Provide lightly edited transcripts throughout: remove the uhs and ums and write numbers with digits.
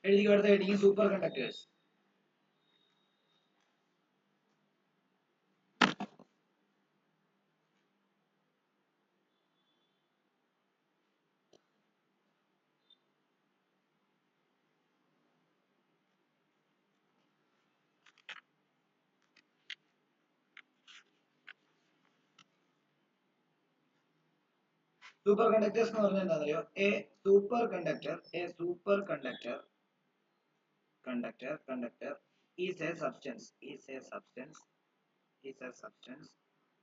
എഴുതിക്കോ. അടുത്ത heading super conductors. Super conductors എന്ന് പറഞ്ഞാൽ എന്താണെന്നറിയോ? A super conductor conductor is a substance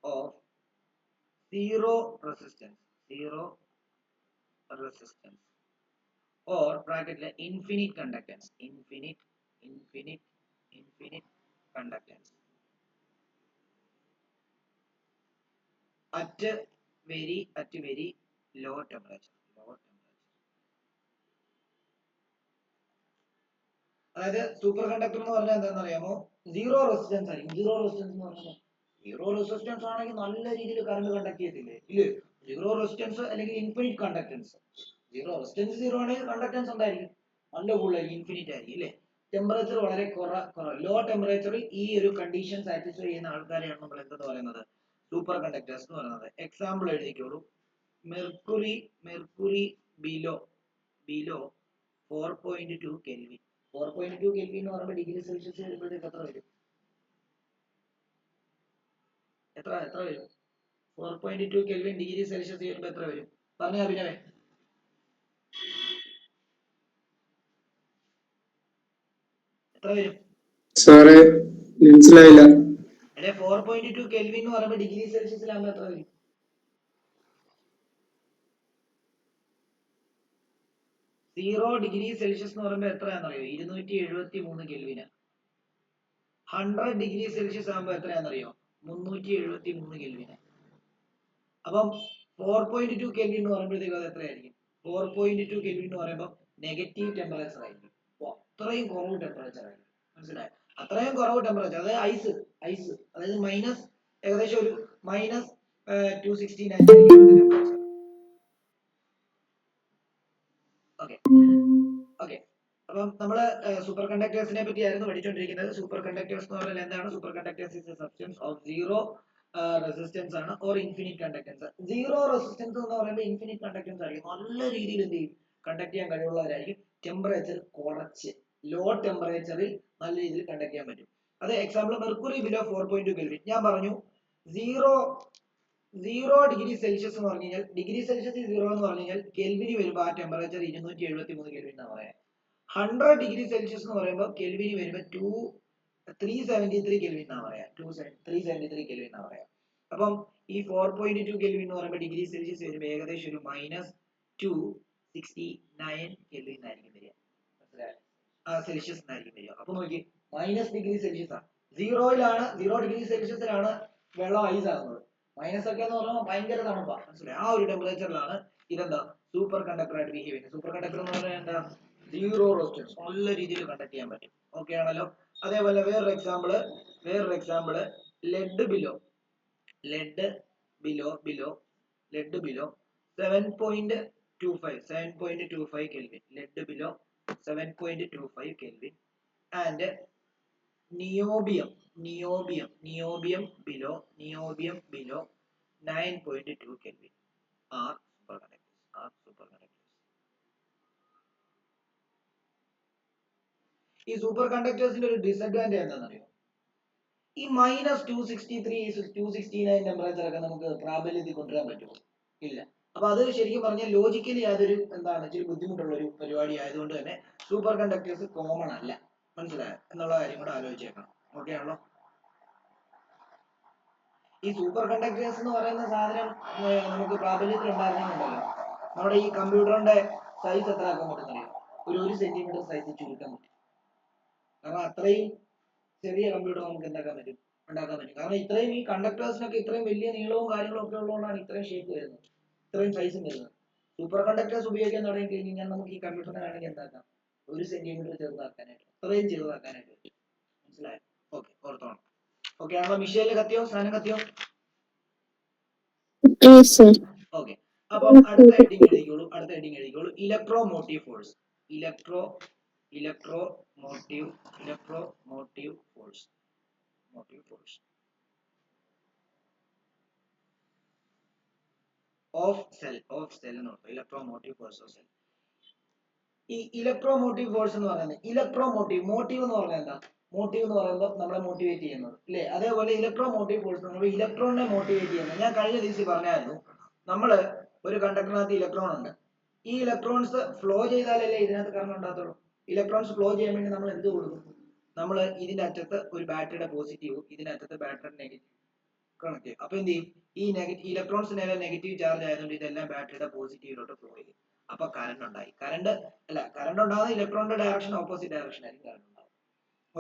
of zero resistance or bracket infinite conductance infinite conductance at very low temperature. അതായത് super conductor എന്ന് പറഞ്ഞാൽ എന്താണെന്ന് അറിയാമോ? സീറോ റെസിസ്റ്റൻസ് ആയിരിക്കും. സീറോ റെസിസ്റ്റൻസ് എന്ന് പറഞ്ഞാൽ സീറോ റെസിസ്റ്റൻസ് ആണെങ്കിൽ നല്ല രീതിയിൽ കറണ്ട് കണ്ടക്ട് ചെയ്യത്തില്ലേ? ഇല്ലേ? സീറോ റെസിസ്റ്റൻസ് അല്ലെങ്കിൽ infinite conductance. Zero resistance zero ആണെങ്കിൽ കണ്ടക്ടൻസ് എന്തായിരിക്കും? നല്ല കൂടുതലായിരിക്കും, ഇൻഫിനിറ്റ് ആയിരിക്കും, ഇല്ലേ? ടെമ്പറേച്ചർ വളരെ ലോ ടെമ്പറേച്ചറിൽ ഈ ഒരു കണ്ടീഷൻ സാറ്റിസ്ഫൈ ചെയ്യുന്ന ആൾക്കാരെയാണ് നമ്മൾ എന്തെന്ന് പറയുന്നത്? സൂപ്പർ കണ്ടക്ടേഴ്സ് എന്ന് പറയുന്നത്. എക്സാമ്പിൾ എഴുതിക്കോളൂ. Mercury below 4.2 kelvin. 4.2 കെൽവിൻ എന്ന് പറയുമ്പോൾ ഡിഗ്രി സെൽഷ്യസ് വരുമ്പോഴത്തേക്ക് എത്ര വരും? എത്ര വരും? 4.2 കെൽവിൻ ഡിഗ്രി സെൽഷ്യസ് വരുമ്പോൾ എത്ര വരും? പറഞ്ഞ അഭിനവേ. എത്ര വരും? സാറേ മനസ്സിലായില്ല. 4.2 കെൽവിൻ എന്ന് പറയുമ്പോൾ ഡിഗ്രി സെൽഷ്യസിലാകുമ്പോൾ എത്ര വരും? 0 ഡിഗ്രി സെൽഷ്യസ് എന്ന് പറയുമ്പോൾ എത്രയാണെന്നറിയോ? 273 കെൽവിനാ. 100 ഡിഗ്രി സെൽഷ്യസ് ആകുമ്പോൾ എത്രയാണെന്നറിയോ? 373 കെൽവിനാ. അപ്പം 4.2 കെൽവിൻ എന്ന് പറയുമ്പോഴത്തേക്ക് അത് എത്രയായിരിക്കും? 4.2 കെൽവിൻ എന്ന് പറയുമ്പോൾ നെഗറ്റീവ് ടെമ്പറേച്ചർ ആയിരിക്കും. അത്രയും കുറവ് ടെമ്പറേച്ചർ ആയിരിക്കും. മനസ്സിലായോ? അത്രയും കുറവ് ടെമ്പറേച്ചർ. അതായത് ഐസ് അതായത് മൈനസ് ഏകദേശം ഒരു -269 ടെമ്പറേച്ചർ. ഓക്കെ. അപ്പം നമ്മള് സൂപ്പർ കണ്ടക്ടേഴ്സിനെ പറ്റിയായിരുന്നു പഠിച്ചുകൊണ്ടിരിക്കുന്നത്. സൂപ്പർ കണ്ടക്ടേഴ്സ് എന്ന് പറഞ്ഞാൽ എന്താണ്? Superconductors is a substance of zero resistance ആണ്, or infinite conductance. Zero resistance എന്ന് പറയുമ്പോൾ ഇൻഫിനിറ്റ് കണ്ടക്ടൻസ് ആയിരിക്കും. നല്ല രീതിയിൽ എന്ത് ചെയ്യും? കണ്ടക്ട് ചെയ്യാൻ കഴിവുള്ളവരായിരിക്കും. ടെമ്പറേച്ചർ കുറച്ച് ലോ ടെമ്പറേച്ചറിൽ നല്ല രീതിയിൽ കണ്ടക്ട് ചെയ്യാൻ പറ്റും. അത് എക്സാമ്പിൾ മെർക്കുറി ബിലോ 4.2 കെൽവിൻ. ഞാൻ പറഞ്ഞു സീറോ ഡിഗ്രി സെൽഷ്യസ് എന്ന് പറഞ്ഞു കഴിഞ്ഞാൽ, ഡിഗ്രി സെൽഷ്യസ് 0 എന്ന് പറഞ്ഞു കഴിഞ്ഞാൽ കെൽവിന് വരുമ്പോൾ ആ ടെമ്പറേച്ചർ 273 കെൽവിൻ എന്നാണ് പറയാം. 100 ഡിഗ്രി സെൽഷ്യസ് എന്ന് പറയുമ്പോൾ കെൽവിന് വരുമ്പോൾ 373 കെൽവിൻ എന്നാണ് പറയാം. 373 കെൽവിൻ എന്നാണ് പറയാം. അപ്പം ഈ 4.2 കെൽവിൻ എന്ന് പറയുമ്പോൾ ഡിഗ്രി സെൽഷ്യസ് വരുമ്പോൾ ഏകദേശം ഒരു -269 കെൽവിൻ ആയിരിക്കും വരിക. സെൽഷ്യസ് ആയിരിക്കും വരിക. അപ്പൊ നോക്കി, മൈനസ് ഡിഗ്രി സെൽഷ്യസ് ആണ്. 0 ഡിഗ്രി സെൽഷ്യസിലാണ് വെള്ളം ഐസ് ആകുന്നത്. മൈനസ് ഒക്കെ എന്ന് പറഞ്ഞാൽ ഭയങ്കര തണുപ്പാണ്. മനസ്സിലായി? ആ ഒരു ടെമ്പറേച്ചറിലാണ് ഇതെന്താ സൂപ്പർ കണ്ടക്ടർ ആയിട്ട് ബിഹേവ് ചെയ്യുന്നത്. സൂപ്പർ കണ്ടക്ടർ എന്ന് പറഞ്ഞാൽ എന്താ? സീറോ റെസിസ്റ്റൻസ്, നല്ല രീതിയിൽ കണ്ടക്ട് ചെയ്യാൻ പറ്റും. ഓക്കെ ആണല്ലോ? അതേപോലെ വേറൊരു example lead below 7.25 kelvin. Lead below 7.25 kelvin and niobium below 9.2 Kelvin are superconductors. ഈ സൂപ്പർ കണ്ടക്ടേഴ്സിന്റെ ഒരു ഡിസഡ്വാൻറ്റേജ് എന്താണെന്നറിയോ? ഈ -263-269 ടെമ്പറേച്ചർ ഒക്കെ നമുക്ക് പ്രാബല്യത്തിൽ കൊണ്ടുവരാൻ പറ്റുമോ? ഇല്ല. അപ്പൊ അത് ശരിക്കും പറഞ്ഞാൽ ലോജിക്കലി അതൊരു ഇച്ചിരി ബുദ്ധിമുട്ടുള്ള ഒരു പരിപാടി ആയതുകൊണ്ട് തന്നെ സൂപ്പർ കണ്ടക്ടേഴ്സ് കോമൺ അല്ല. മനസ്സിലായോ എന്നുള്ള കാര്യം കൂടെ ആലോചിച്ചേക്കണം. ഓക്കെ ആണല്ലോ? ഈ സൂപ്പർ കണ്ടക്ടേഴ്സ് എന്ന് പറയുന്ന സാധനം നമുക്ക് പ്രാബല്യത്തിൽ ഉണ്ടായിരുന്നുണ്ടല്ലോ, നമ്മുടെ ഈ കമ്പ്യൂട്ടറിന്റെ സൈസ് എത്ര ആക്കാൻ പറ്റുന്നറിയോ? ഒരു സെന്റിമീറ്റർ സൈസ് ചുരുക്കാൻ പറ്റും. കാരണം അത്രയും ചെറിയ കമ്പ്യൂട്ടർ നമുക്ക് ഉണ്ടാക്കാൻ പറ്റും. കാരണം ഇത്രയും ഈ കണ്ടക്ടേഴ്സിനൊക്കെ ഇത്രയും വലിയ നീളവും കാര്യങ്ങളും ഒക്കെ ഉള്ളതുകൊണ്ടാണ് ഇത്രയും ഷേപ്പ് വരുന്നത്, ഇത്രയും സൈസും വരുന്നത്. സൂപ്പർ കണ്ടക്ടേഴ്സ് ഉപയോഗിക്കാൻ തുടങ്ങി കഴിഞ്ഞാൽ നമുക്ക് ഈ കമ്പ്യൂട്ടറിനെ വേണമെങ്കിൽ എന്താക്കാം? 1 സെന്റിമീറ്റർ ചെറുതാക്കാനായിട്ട്, അത്രയും ചെറുതാക്കാനായിട്ട് പറ്റും. മനസ്സിലായോ? ഓക്കെ, ഓർത്തോണം. ഓക്കെ ആണല്ലോ? മിഷേല് കത്തിയോ? സാധനം കത്തിയോ? ഓക്കെ. അപ്പം അടുത്ത ഹെഡിങ് എഴുതിക്കോളൂ. Electromotive force. electromotive force of cell എന്ന് പറഞ്ഞു electromotive force of cell. ഈ ഇലക്ട്രോമോട്ടീവ് ഫോഴ്സ് എന്ന് പറയുന്നത് മോട്ടീവ് എന്ന് പറഞ്ഞാൽ എന്താ? മോട്ടീവ് എന്ന് പറയുമ്പോൾ നമ്മളെ മോട്ടിവേറ്റ് ചെയ്യുന്നത് അല്ലേ? അതേപോലെ ഇലക്ട്രോമോട്ടീവ് ഫോഴ്സ് നമ്മൾ ഇലക്ട്രോണിനെ മോട്ടിവേറ്റ് ചെയ്യുന്നത്. ഞാൻ കഴിഞ്ഞ ദിവസം പറഞ്ഞായിരുന്നു, നമ്മള് ഒരു കണ്ടക്ടറിനകത്ത് ഇലക്ട്രോൺ ഉണ്ട്. ഈ ഇലക്ട്രോൺസ് ഫ്ലോ ചെയ്താലല്ലേ ഇതിനകത്ത് കറണ്ട് ഉണ്ടാകത്തുള്ളൂ. ഇലക്ട്രോൺസ് ഫ്ലോ ചെയ്യാൻ വേണ്ടി നമ്മൾ എന്ത് കൊടുക്കും? നമ്മൾ ഇതിന്റെ അറ്റത്ത് ഒരു ബാറ്ററിയുടെ പോസിറ്റീവും ഇതിന്റെ അറ്റത്ത് ബാറ്ററിയുടെ നെഗറ്റീവ് കണക്ട് ചെയ്യും. അപ്പൊ എന്ത് ചെയ്യും? ഈ ഇലക്ട്രോൺസിനെല്ലാം നെഗറ്റീവ് ചാർജ് ആയതുകൊണ്ട് ഇതെല്ലാം ബാറ്ററിയുടെ പോസിറ്റീവിലോട്ട് ഫ്ലോ ചെയ്യും. അപ്പൊ കറണ്ട് ഉണ്ടായി. കറണ്ട് ഉണ്ടാകുന്ന ഇലക്ട്രോണിന്റെ ഡയറക്ഷൻ ഓപ്പോസിറ്റ് ഡയറക്ഷൻ ആയിരിക്കും കറണ്ട് ഉണ്ടാവും.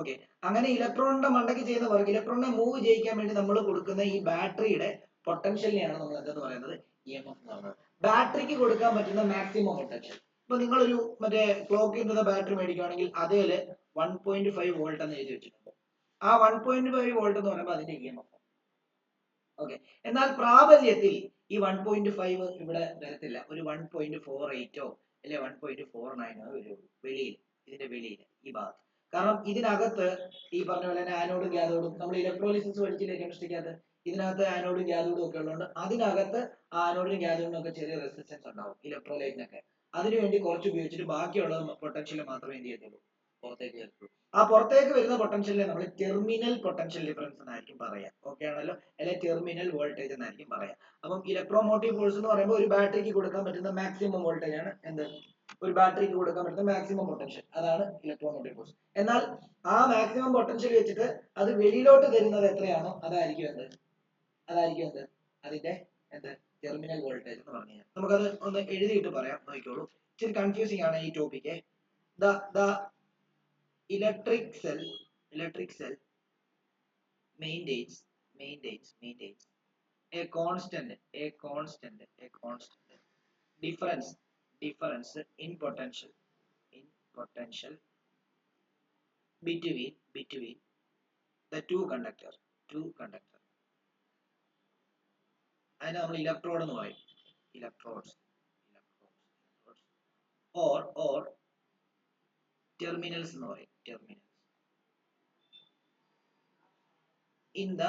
ഓക്കെ, അങ്ങനെ ഇലക്ട്രോണിന്റെ മണ്ടയ്ക്ക് ചെയ്യുന്ന വർക്ക്, ഇലക്ട്രോണിനെ മൂവ് ചെയ്യിക്കാൻ വേണ്ടി നമ്മൾ കൊടുക്കുന്ന ഈ ബാറ്ററിയുടെ പൊട്ടൻഷ്യലിനെയാണ് നമ്മൾ എന്തെന്ന് പറയുന്നത്? EMF എന്ന് പറയുന്നത്. ബാറ്ററിക്ക് കൊടുക്കാൻ പറ്റുന്ന മാക്സിമം പൊട്ടൻഷ്യൽ. ഇപ്പൊ നിങ്ങളൊരു മറ്റേ ക്ലോക്കിന്റെ ബാറ്ററി മേടിക്കുകയാണെങ്കിൽ അതില് 1.5 വോൾട്ട് എന്ന് എഴുതി വെച്ചിട്ടുണ്ട്. ആ 1.5 വോൾട്ട് എന്ന് പറയുമ്പോൾ അതിന്റെ EMF. ഓക്കെ, എന്നാൽ പ്രാബല്യത്തിൽ ഈ 1.5 ഇവിടെ വരത്തില്ല. ഒരു 1.48 അല്ലെ 1.49 വരുള്ളൂ വെളിയിൽ, ഇതിന്റെ വെളിയിൽ ഈ ഭാഗത്ത്. കാരണം ഇതിനകത്ത് ഈ പറഞ്ഞ പോലെ തന്നെ ആനോഡും ഗ്യാഥോഡും, നമ്മൾ ഇലക്ട്രോളിസിസ് പഠിച്ചില്ലേ കെമിസ്ട്രിക്കകത്ത്, ഇതിനകത്ത് ആനോഡും ഗ്യാഥോഡും ഒക്കെ ഉള്ളതുകൊണ്ട് അതിനകത്ത് ആനോഡിനും ഗ്യാഥോഡിനും ഒക്കെ ചെറിയ റെസിസ്റ്റൻസ് ഉണ്ടാവും ഇലക്ട്രോലൈറ്റിനൊക്കെ. അതിനുവേണ്ടി കുറച്ച് ഉപയോഗിച്ചിട്ട് ബാക്കിയുള്ളത് പൊട്ടൻഷ്യൽ മാത്രമേ എന്ത് ചെയ്യത്തുള്ളൂ? പുറത്തേക്ക് വരത്തുള്ളൂ. ആ പുറത്തേക്ക് വരുന്ന പൊട്ടൻഷ്യലിനെ നമ്മൾ ടെർമിനൽ പൊട്ടൻഷ്യൽ ഡിഫറൻസ് എന്നായിരിക്കും പറയാം. ഓക്കെ ആണല്ലോ? അല്ലെ ടെർമിനൽ വോൾട്ടേജ് എന്നായിരിക്കും പറയാം. അപ്പം ഇലക്ട്രോമോട്ടീവ് ഫോഴ്സ് എന്ന് പറയുമ്പോൾ ഒരു ബാറ്ററിക്ക് കൊടുക്കാൻ പറ്റുന്ന മാക്സിമം വോൾട്ടേജ് ആണ് എന്ത്? ഒരു ബാറ്ററിക്ക് കൊടുക്കാൻ പറ്റുന്ന മാക്സിമം പൊട്ടൻഷ്യൽ, അതാണ് ഇലക്ട്രോമോട്ടീവ് ഫോഴ്സ്. എന്നാൽ ആ മാക്സിമം പൊട്ടൻഷ്യൽ വെച്ചിട്ട് അത് വെളിയിലോട്ട് തരുന്നത് എത്രയാണോ അതായിരിക്കും എന്ത്? അതിന്റെ എന്ത്? ടെർമിനൽ വോൾട്ടേജ് എന്ന് പറഞ്ഞു കഴിഞ്ഞാൽ. നമുക്കത് ഒന്ന് എഴുതിയിട്ട് പറയാം, നോക്കിക്കോളൂ. ഇച്ചിരി കൺഫ്യൂസിംഗ് ആണ് ഈ topic. The electric cell maintains a constant difference in potential between the two conductor. അതിനെ നമ്മൾ ഇലക്ട്രോഡ് എന്ന് പറയും. ഇലക്ട്രോഡ്സ് or terminals എന്ന് പറയും. terminals in the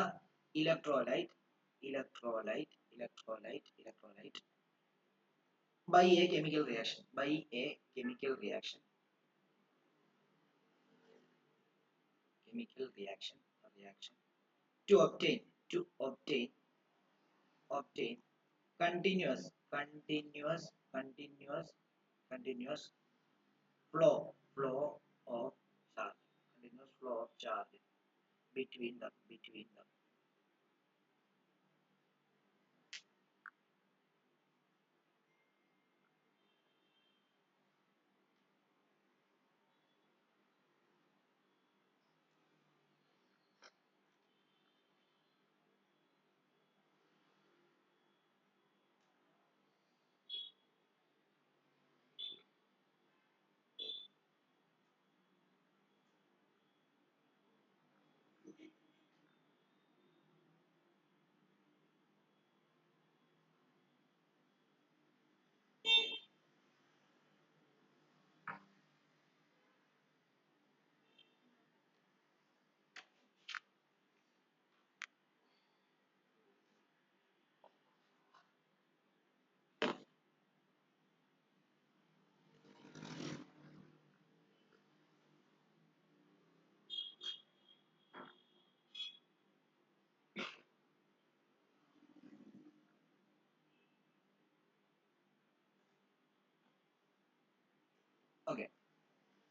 electrolyte by a chemical reaction to obtain continuous flow of charge between them.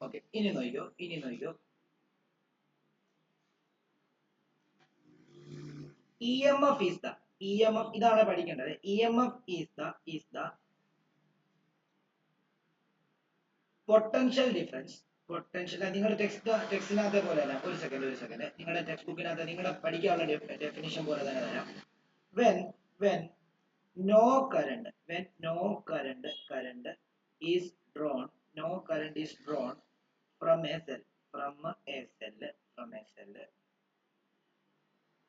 Okay, ഇനി നോക്കിയോ. EMF is the ഇതാണ് പഠിക്കേണ്ടത്. EMF is the potential difference. നിങ്ങളുടെ ടെക്സ്റ്റിനകത്തെ പോലെ തന്നെ, ഒരു സെക്കൻഡ്, നിങ്ങളുടെ ടെക്സ്റ്റ് ബുക്കിനകത്ത് നിങ്ങളുടെ പഠിക്കാനുള്ള ഡെഫിനിഷൻ പോലെ തന്നെ തരാം. when no current is drawn from a cell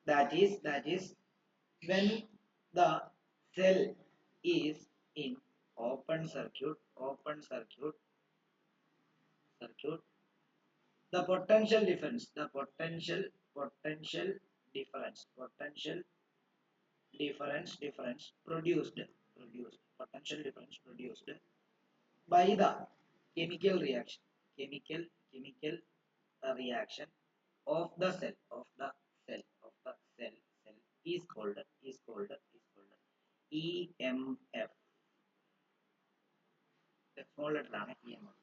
that is when the cell is in open circuit the potential difference potential difference produced potential difference produced by the chemical reaction reaction of the cell is called EMF. Small letter ആണ് EMF.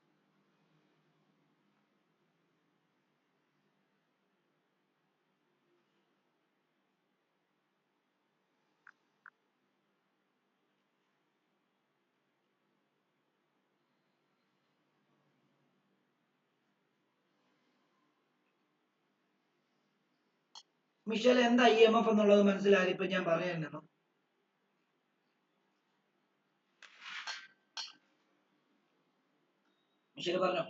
Michel എന്താ EMF എന്നുള്ളത് മനസ്സിലായി? ഇപ്പൊ ഞാൻ പറഞ്ഞു തന്നു. Michel പറഞ്ഞോ.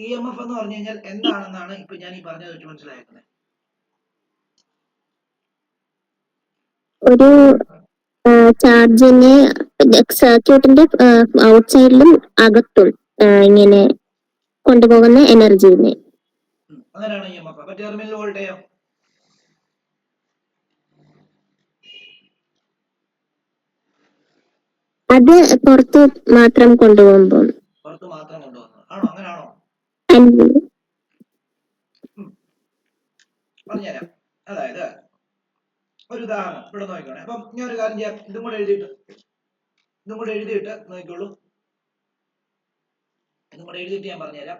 EMF എന്ന് പറഞ്ഞു കഴിഞ്ഞാൽ എന്താണെന്നാണ് ഇപ്പൊ ഞാൻ ഈ പറഞ്ഞത് വെച്ച് മനസ്സിലാക്കുന്നത്. ഒരു ചാർജിനെ സർക്യൂട്ടിന്റെ ഔട്ട്സൈഡിലും അകത്തും ഇങ്ങനെ കൊണ്ടുപോകുന്ന എനർജിനെ അങ്ങനെയാണ് EMF. അപ്പൊ ടെർമിനൽ വോൾട്ടേജോ? അത് പുറത്ത് മാത്രം കൊണ്ടുപോകുമ്പോൾ പുറത്ത് മാത്രം കൊണ്ടുപോകുന്നത് ആണോ? അങ്ങനെയാണോ? പറഞ്ഞുതരാം. അതായത് ഒരു ഉദാഹരണം ഇവിടെ നോക്കിക്കോണേ. അപ്പം ഞാൻ ഒരു കാര്യം ചെയ്യാം, ഇതും കൂടെ എഴുതിയിട്ട് നോക്കിക്കോളൂ. ഇതും കൂടെ എഴുതിയിട്ട് ഞാൻ പറഞ്ഞുതരാം.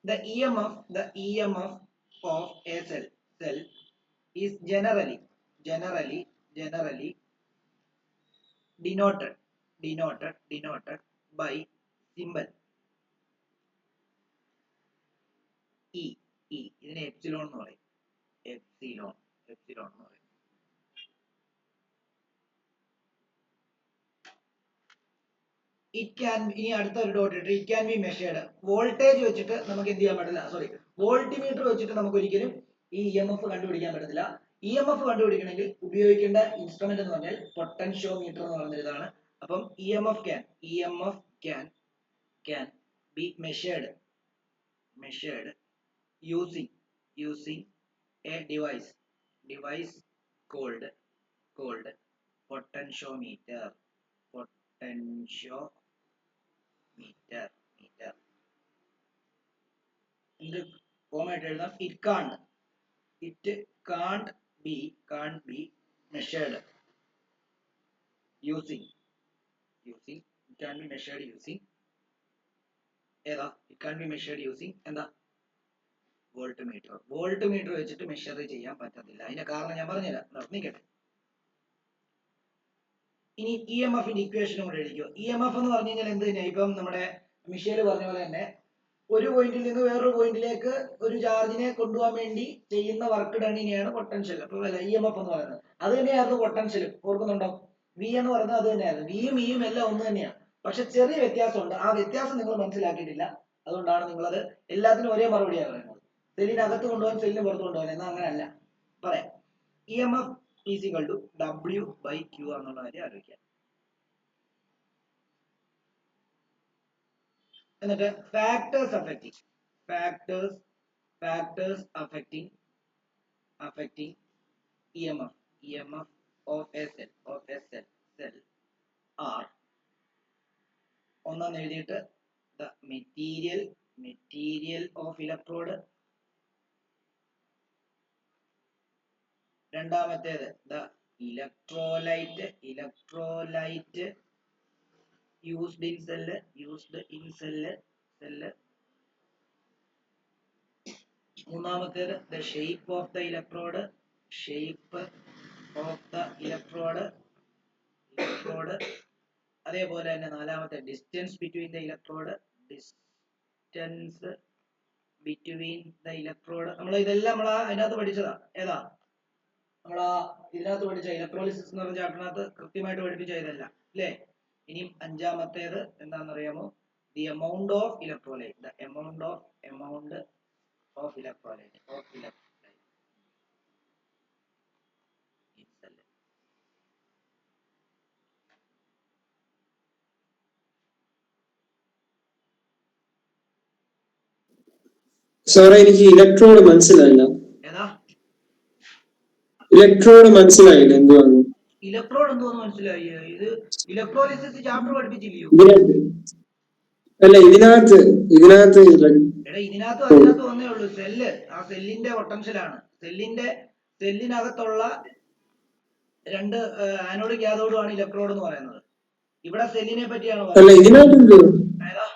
The EMF of a cell is generally denoted by symbol E. ഇതിനെ എപ്സിലോൺ എന്ന് പറയും. എപ്സിലോൺ എന്ന് പറയും. ഇനി അടുത്തൊരു ഡോട്ട് ഇട്ട് it can be measured. Voltage വെച്ചിട്ട് നമുക്ക് എന്ത് ചെയ്യാൻ പറ്റില്ല, സോറി, വോൾട്ടിമീറ്റർ വെച്ചിട്ട് നമുക്ക് ഒരിക്കലും ഈ EMF കണ്ടുപിടിക്കാൻ പറ്റത്തില്ല. EMF കണ്ടുപിടിക്കണമെങ്കിൽ ഉപയോഗിക്കേണ്ട ഇൻസ്ട്രുമെന്റ് എന്ന് പറഞ്ഞാൽ പൊട്ടൻഷ്യോമീറ്റർ എന്ന് പറയുന്ന ഇതാണ്. അപ്പം EMF can be measured using a device called potentiometer. ഇത് ഫോമായിട്ട് എഴുതാം. It can't be measured using എന്താ, വോൾട്ട്മീറ്റർ വെച്ചിട്ട് മെഷർ ചെയ്യാൻ പറ്റത്തില്ല. അതിന്റെ കാരണം ഞാൻ പറഞ്ഞുതരാം, നിൽക്കട്ടെ. ഇനി EMF ന്റെ ഇക്വേഷനും കൂടെ എഴുതിക്കോ. EMF എന്ന് പറഞ്ഞു കഴിഞ്ഞാൽ എന്ത് തന്നെയാ, ഇപ്പം നമ്മുടെ മിഷേൽ പറഞ്ഞ പോലെ തന്നെ ഒരു പോയിന്റിൽ നിന്ന് വേറൊരു പോയിന്റിലേക്ക് ഒരു ചാർജിനെ കൊണ്ടുപോകാൻ വേണ്ടി ചെയ്യുന്ന വർക്ക് ഡണ്ണിനെയാണ് പൊട്ടൻഷ്യൽ. അപ്പൊ EMF എന്ന് പറയുന്നത് അത് തന്നെയായിരുന്നു പൊട്ടൻഷ്യലും. ഓർക്കുന്നുണ്ടോ? V എന്ന് പറയുന്നത് അത് തന്നെയായിരുന്നു. വിയും ഇയും എല്ലാം ഒന്ന് തന്നെയാണ്. പക്ഷെ ചെറിയ വ്യത്യാസമുണ്ട്. ആ വ്യത്യാസം നിങ്ങൾ മനസ്സിലാക്കിയിട്ടില്ല. അതുകൊണ്ടാണ് നിങ്ങളത് എല്ലാത്തിനും ഒരേ മറുപടിയാണ് പറയുന്നത്. സെല്ലിന് അകത്ത് കൊണ്ടുപോകാൻ, സെല്ലിന് പുറത്ത് കൊണ്ടുപോകാൻ. എന്നാൽ അങ്ങനെയല്ല. പറയാം. EMF is equal to W/Q എന്നുള്ള കാര്യം ആലോചിക്കാം. എന്നിട്ട് factors affecting EMF of a cell are ഒന്നാന്ന് എഴുതിയിട്ട് the material of electrode, രണ്ടാമത്തേത് the electrolyte used in cell. മൂന്നാമത്തേത് the shape of the electrode. അതേപോലെ തന്നെ നാലാമത്തെ distance between the electrode. നമ്മൾ ഇതെല്ലാം അതിനകത്ത് പഠിച്ചതാ. ഏതാ ഇതിനകത്ത് പഠിച്ച ഇലക്ട്രോളിസിസ് എന്ന് പറഞ്ഞ ചാപ്റ്ററിനകത്ത് കൃത്യമായിട്ട് പഠിപ്പിച്ച ഇതല്ല അല്ലേ? ഇനി അഞ്ചാമത്തേത് എന്താണെന്നറിയാമോ? the amount of electrolyte in cell. സാറേ എനിക്ക് ഇലക്ട്രോഡ് മനസ്സിലായില്ല. ഏതാ ഇലക്ട്രോഡ് മനസ്സിലായില്ല എന്തുവാണ്. ഇലക്ട്രോഡ് എന്തോന്ന് മനസ്സിലായി? ഇത് ഇലക്ട്രോളിസിസ് ചാപ്റ്റർ പഠിപ്പിച്ചില്ലയോ? ഇതിനകത്ത് അല്ല, ഇതിനകത്ത് എടാ ഇതിനകത്തും അതിനകത്തും ഒന്നേ ഉള്ളൂ. സെല്ല്, ആ സെല്ലിന്റെ പൊട്ടൻഷ്യലാണ്. സെല്ലിനകത്തുള്ള രണ്ട് ആനോഡ് കാഥോഡും ആണ് ഇലക്ട്രോഡ് എന്ന് പറയുന്നത്. ഇവിടെ സെല്ലിനെ പറ്റിയാണ് അല്ല, പറയുന്നത്. ഇതിനകത്തുണ്ട് ഏതാ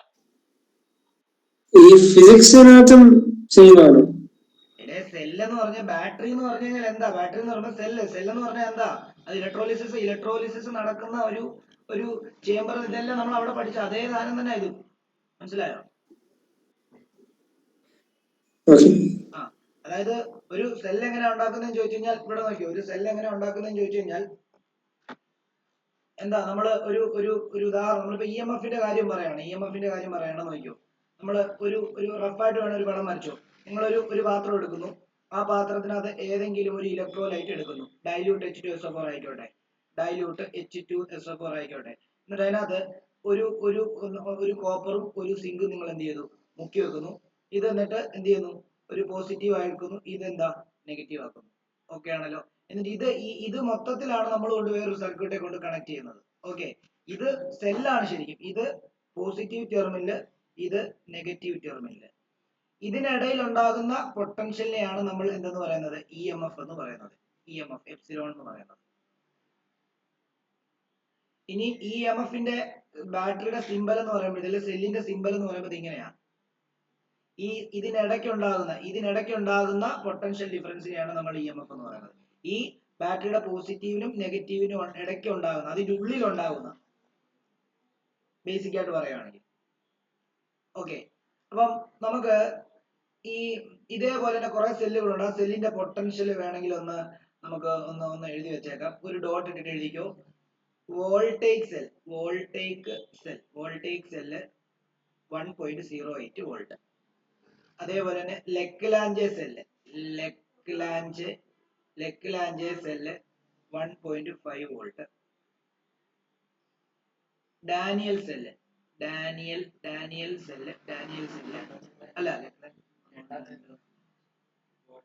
ഈ ഫിസിക്സിനകത്തും ചെയ്യുന്നതാണ്. എടേ സെല്ല് എന്ന് പറഞ്ഞ ബാറ്ററി എന്ന് പറഞ്ഞു കഴിഞ്ഞാൽ എന്താ? ബാറ്ററി എന്ന് പറയുമ്പോൾ സെല്ല് എന്ന് പറഞ്ഞാൽ എന്താ? അത് ഇലക്ട്രോലിസിസ് നടക്കുന്ന ഒരു ചേംബർ. ഇതെല്ലാം നമ്മൾ അവിടെ പഠിച്ച അതേ സാധനം തന്നെ ഇത്. മനസ്സിലായോ? ആ, അതായത് ഒരു സെൽ എങ്ങനെ ഉണ്ടാക്കുന്നതെന്ന് ചോദിച്ചു കഴിഞ്ഞാൽ ഇവിടെ നോക്കിയോ, ഒരു സെൽ എങ്ങനെ ഉണ്ടാക്കുന്നതെന്ന് ചോദിച്ചു കഴിഞ്ഞാൽ എന്താ, നമ്മൾ ഒരു ഉദാഹരണം, നമ്മളിപ്പോ EMFന്റെ കാര്യം പറയാണ്. നോക്കിയോ, നമ്മൾ ഒരു റഫായിട്ട് വേണം ഒരു പടം വരച്ചോ. നിങ്ങൾ ഒരു പാത്രം എടുക്കുന്നു, ആ പാത്രത്തിനകത്ത് ഏതെങ്കിലും ഒരു ഇലക്ട്രോലൈറ്റ് എടുക്കുന്നു, ഡൈല്യൂട്ട് H2SO4 ആയിക്കോട്ടെ, എന്നിട്ട് അതിനകത്ത് ഒരു കോപ്പറും ഒരു സിങ്കും നിങ്ങൾ എന്ത് ചെയ്തു, മുക്കി വെക്കുന്നു. ഇത് എന്നിട്ട് എന്ത് ചെയ്യുന്നു, ഒരു പോസിറ്റീവ് ആയിരിക്കുന്നു, ഇതെന്താ നെഗറ്റീവ് ആക്കുന്നു. ഓക്കെ ആണല്ലോ. എന്നിട്ട് ഇത് മൊത്തത്തിലാണ് നമ്മൾ കൊണ്ടുപോയി ഒരു സർക്യൂട്ടെ കൊണ്ട് കണക്ട് ചെയ്യുന്നത്. ഓക്കെ, ഇത് സെല്ലാണ് ശരിക്കും. ഇത് പോസിറ്റീവ് ടെർമിനല്, ഇത് നെഗറ്റീവ് ടെർമിനല്. ഇതിനിടയിൽ ഉണ്ടാകുന്ന പൊട്ടൻഷ്യലിനെയാണ് നമ്മൾ എന്തെന്ന് പറയുന്നത്? EMF എന്ന് പറയുന്നത്. EMF എപ്സിലോൺ എന്ന് പറയുന്നത്. ഇനി EMFന്റെ ബാറ്ററിയുടെ സിമ്പൽ എന്ന് പറയുമ്പോൾ, ഇതിലെ സെല്ലിന്റെ സിമ്പൽ എന്ന് പറയുമ്പോൾ ഇങ്ങനെയാണ്. ഇതിനിടയ്ക്കുണ്ടാകുന്ന പൊട്ടൻഷ്യൽ ഡിഫറൻസിനെയാണ് നമ്മൾ EMF എന്ന് പറയുന്നത്. ഈ ബാറ്ററിയുടെ പോസിറ്റീവിനും നെഗറ്റീവിനും ഇടയ്ക്ക് ഉണ്ടാകുന്ന, അതിന്റെ ഉള്ളിൽ ഉണ്ടാകുന്ന, ബേസിക് ആയിട്ട് പറയുകയാണെങ്കിൽ. ഓക്കെ, അപ്പം നമുക്ക് ഇതേപോലെ തന്നെ കുറെ സെല്ലുകളുണ്ട്. ആ സെല്ലിന്റെ പൊട്ടൻഷ്യൽ വേണമെങ്കിൽ നമുക്ക് എഴുതി വെച്ചേക്കാം. ഒരു ഡോട്ട് ഇട്ടിട്ട് എഴുതിക്കോ. Voltage cell 1.08 volt. അതേപോലെ തന്നെ Leclanche cell 1.5 volt. Daniell cell അല്ല,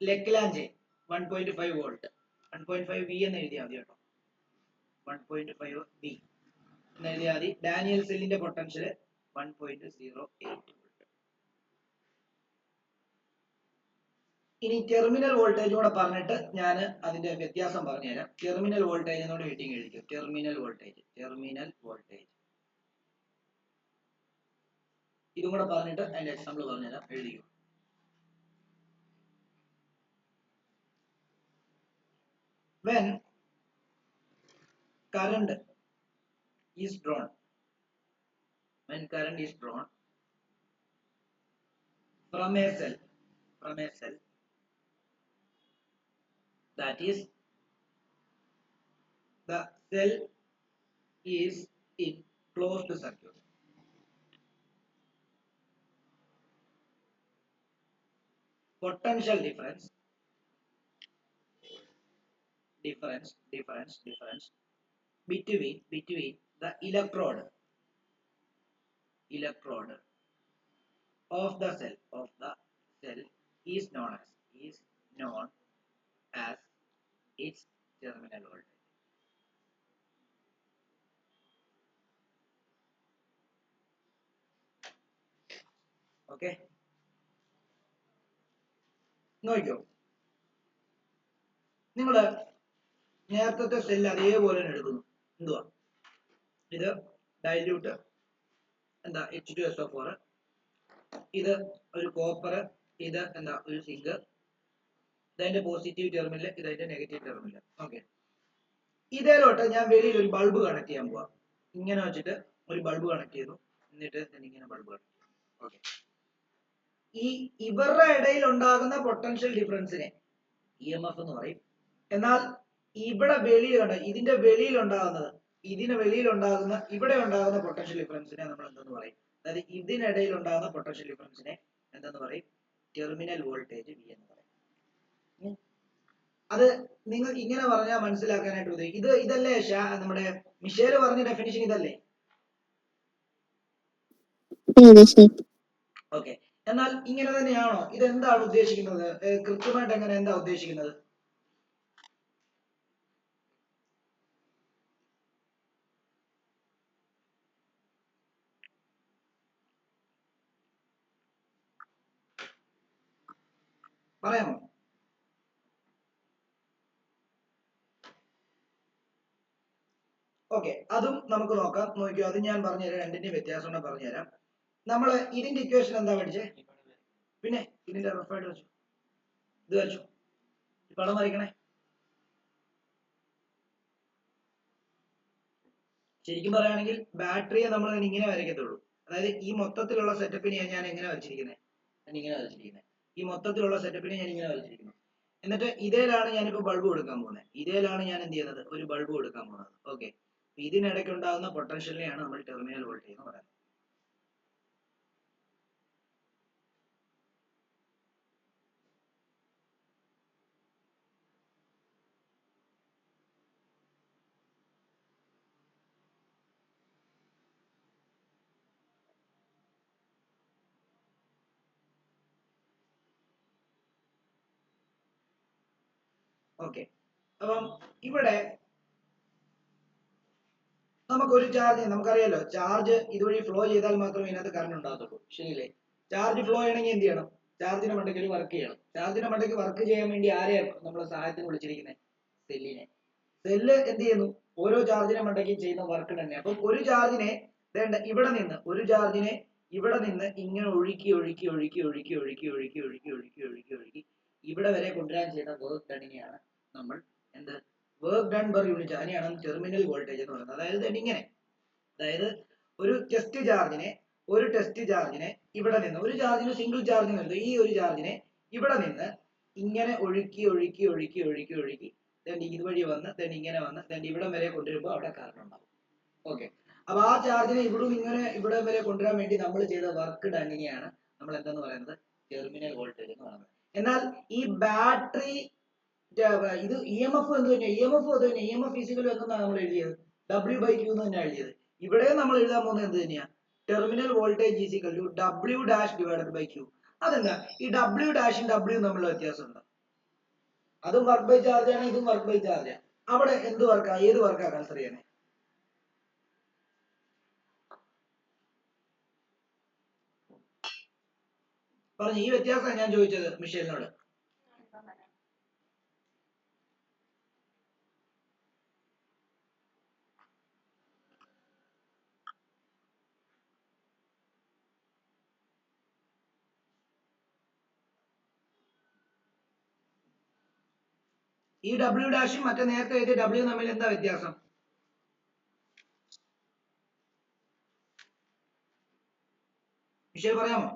ലെക്ലാഞ്ചെ 1.5 വോൾട്ട്. 1.5 V എന്ന് എഴുതിയാൽ മതി കേട്ടോ. 1.5 V എന്ന് എഴുതിയാൽ മതി. ഡാനിയൽ സെല്ലിന്റെ പൊട്ടൻഷ്യൽ 1.08 വോൾട്ട്. ഇനി ടെർമിനൽ വോൾട്ടേജ് കൂടെ പറഞ്ഞിട്ട് ഞാൻ അതിന്റെ വ്യത്യാസം പറഞ്ഞുതരാം. ടെർമിനൽ വോൾട്ടേജ് എന്നോട് ഹെഡിങ് എഴുതിക്കും. ടെർമിനൽ വോൾട്ടേജ് ഇതും കൂടെ പറഞ്ഞിട്ട് അതിന്റെ എക്സാമ്പിൾ പറഞ്ഞുതരാം. എഴുതിക്കും. When current is drawn from a cell, that is, the cell is in closed circuit. Potential difference between the electrode of the cell is known as its terminal voltage. Okay, നോക്കിയോ, നിങ്ങള് നേരത്തെ cell അതേപോലെ തന്നെ എടുക്കുന്നു. എന്തുവാ ഇത്? Dilute എന്താ H2SO4, ഇത് ഒരു കോപ്പർ, ഇത് എന്താ ഒരു സിങ്ക്, ഇതതിന്റെ പോസിറ്റീവ് ടെർമിനൽ, ഇതതിന്റെ നെഗറ്റീവ് ടെർമിനൽ. ഓക്കെ, ഇതേലോട്ട് ഞാൻ വെളിയിൽ ഒരു ബൾബ് കണക്ട് ചെയ്യാൻ പോവാ. ഇങ്ങനെ വെച്ചിട്ട് ഒരു ബൾബ് കണക്ട് ചെയ്തു, എന്നിട്ട് ഇങ്ങനെ ബൾബ് കണക്ട് ചെയ്തു. ഓക്കെ, ഇവരുടെ ഇടയിൽ ഉണ്ടാകുന്ന പൊട്ടൻഷ്യൽ ഡിഫറൻസിനെ EMF എന്ന് പറയും. എന്നാൽ ഇവിടെ ഇതിന്റെ വെളിയിലുണ്ടാകുന്ന ഇവിടെ ഉണ്ടാകുന്ന പൊട്ടൻഷ്യൽ ഡിഫറൻസിനെ നമ്മൾ എന്തെന്ന് പറയും? അതായത് ഇതിനിടയിൽ ഉണ്ടാകുന്ന പൊട്ടൻഷ്യൽ ഡിഫറൻസിനെ എന്തെന്ന് പറയും? ടെർമിനൽ വോൾട്ടേജ് V എന്ന് പറയും. അത് നിങ്ങൾക്ക് ഇങ്ങനെ പറഞ്ഞാൽ മനസ്സിലാക്കാനായിട്ട് ഉദ്ദേശിക്കും. ഇതല്ലേ നമ്മുടെ മിഷേൽ പറഞ്ഞ ഡെഫിനിഷൻ ഇതല്ലേ? ഓക്കെ, എന്നാൽ ഇങ്ങനെ തന്നെയാണോ? ഇതെന്താണ് ഉദ്ദേശിക്കുന്നത്? കൃത്യമായിട്ട് എങ്ങനെ എന്താ ഉദ്ദേശിക്കുന്നത്? പറയാമോ? ഓക്കെ, അതും നമുക്ക് നോക്കാം. നോക്കിയോ, അത് ഞാൻ പറഞ്ഞുതരാം. രണ്ടിന്റെയും വ്യത്യാസം പറഞ്ഞുതരാം. നമ്മള് ഇതിന്റെ ഇക്വേഷൻ എന്താ പഠിച്ചേ? പിന്നെ ഇതിന്റെ റഫായിട്ട് വെച്ചു, ഇത് വരച്ചു, പടം വരയ്ക്കണേ. ശരിക്കും പറയുകയാണെങ്കിൽ ബാറ്ററിയെ നമ്മൾ ഇങ്ങനെ വരയ്ക്കത്തുള്ളൂ. അതായത് ഈ മൊത്തത്തിലുള്ള സെറ്റപ്പിനെ ഞാൻ എങ്ങനെ വരച്ചിരിക്കുന്നത്? ഞാൻ ഇങ്ങനെ വരച്ചിരിക്കുന്നത്. ഈ മൊത്തത്തിലുള്ള സെറ്റപ്പിനെ ഞാൻ ഇങ്ങനെ വരച്ചിരിക്കുന്നു. എന്നിട്ട് ഇതേലാണ് ഞാനിപ്പോ ബൾബ് കൊടുക്കാൻ പോകുന്നത്. ഇതേലാണ് ഞാൻ എന്ത് ചെയ്യുന്നത്? ഒരു ബൾബ് കൊടുക്കാൻ പോകുന്നത്. ഓക്കെ, ഇതിനിടയ്ക്ക് ഉണ്ടാകുന്ന പൊട്ടൻഷ്യലിനെയാണ് നമ്മൾ ടെർമിനൽ വോൾട്ടേജ് എന്ന് പറയുന്നത്. ഓക്കെ, അപ്പം ഇവിടെ നമുക്കൊരു ചാർജ്, നമുക്കറിയാലോ ചാർജ് ഇതുവഴി ഫ്ലോ ചെയ്താൽ മാത്രമേ ഇതിനകത്ത് കറണ്ട് ഉണ്ടാകത്തുള്ളൂ. ശരിയല്ലേ? ചാർജ് ഫ്ലോ ചെയ്യണമെങ്കിൽ എന്ത് ചെയ്യണം? ചാർജിന്റെ മണ്ടയ്ക്ക് ഒരു വർക്ക് ചെയ്യണം. ചാർജിന്റെ മണ്ടയ്ക്ക് വർക്ക് ചെയ്യാൻ വേണ്ടി ആരെയാണ് നമ്മൾ സഹായത്തിന് വിളിച്ചിരിക്കുന്നത്? സെല്ലിനെ. സെല്ല് എന്ത് ചെയ്യുന്നു? ഓരോ ചാർജിന്റെ മണ്ടയ്ക്ക് ചെയ്യുന്ന വർക്ക് തന്നെ. അപ്പം ഒരു ചാർജിനെ വേണ്ട ഇവിടെ നിന്ന്, ഒരു ചാർജിനെ ഇവിടെ നിന്ന് ഇങ്ങനെ ഒഴുക്കി ഒഴുക്കി ഒഴുക്കി ഒഴുക്കി ഒഴുക്കി ഒഴുക്കി ഒഴുക്കി ഒഴുക്കി ഒഴുക്കി ഒഴുക്കി ഇവിടെ വരെ കൊണ്ടുവരാൻ ചെയ്യുന്ന വർക്ക് ഡണിനെയാണ് നമ്മൾ എന്ത്? Work done per unit. അതിനെയാണ് ടെർമിനൽ വോൾട്ടേജ് എന്ന് പറയുന്നത്. അതായത് ഇങ്ങനെ, അതായത് ഒരു ടെസ്റ്റ് ചാർജിനെ ഇവിടെ നിന്ന്, ഒരു ചാർജിന് സിംഗിൾ ചാർജിന് ഈ ഒരു ചാർജിനെ ഇവിടെ നിന്ന് ഇങ്ങനെ ഒഴുക്കി ഒഴുക്കി ഒഴുക്കി ഒഴുക്കി ഒഴുക്കി ഇതുവഴി വന്ന് ഇങ്ങനെ വന്ന് ഇവിടം വരെ കൊണ്ടുവരുമ്പോൾ അവിടെ കറണ്ട് ഉണ്ടാവും. ഓക്കെ, അപ്പൊ ആ ചാർജിനെ ഇവിടെ വരെ കൊണ്ടുവരാൻ വേണ്ടി നമ്മൾ ചെയ്ത വർക്ക് ഡണ്ണിനെയാണ് നമ്മൾ എന്തെന്ന് പറയുന്നത്? ടെർമിനൽ വോൾട്ടേജ് എന്ന് പറയുന്നത്. എന്നാൽ ഈ ബാറ്ററി ഇത് ഇ എം എഫ് എന്ത് തന്നെ? ഇ എം എഫ് അത് തന്നെ. ഇ എം എഫ് ഫിസിക്കൽ എന്നാണ് നമ്മൾ എഴുതിയത്? W/Q എന്ന് തന്നെ എഴുതിയത്. ഇവിടെ നമ്മൾ എഴുതാൻ പോകുന്നത് എന്ത് തന്നെയാ? Terminal voltage is equal to W dash divided by Q. അതെന്താ? ഈ W ഡാഷും W തമ്മിലുള്ള വ്യത്യാസമുണ്ട്. അതും വർക്ക് ബൈ ചാർജ് ആണ്, ഇതും വർക്ക് ബൈ ചാർജ് ആണ്. അവിടെ എന്ത് വർക്കാ, ഏത് വർക്കാ കൺസിഡർ ചെയ്യുന്നത്? പറഞ്ഞു, ഈ വ്യത്യാസമാണ് ഞാൻ ചോദിച്ചത് മിഷേലിനോട്. ഈ W ഡാഷും മറ്റേ നേരത്തെ എഴുതിയ W തമ്മിൽ എന്താ വ്യത്യാസം? മിഷേൽ പറയാമോ?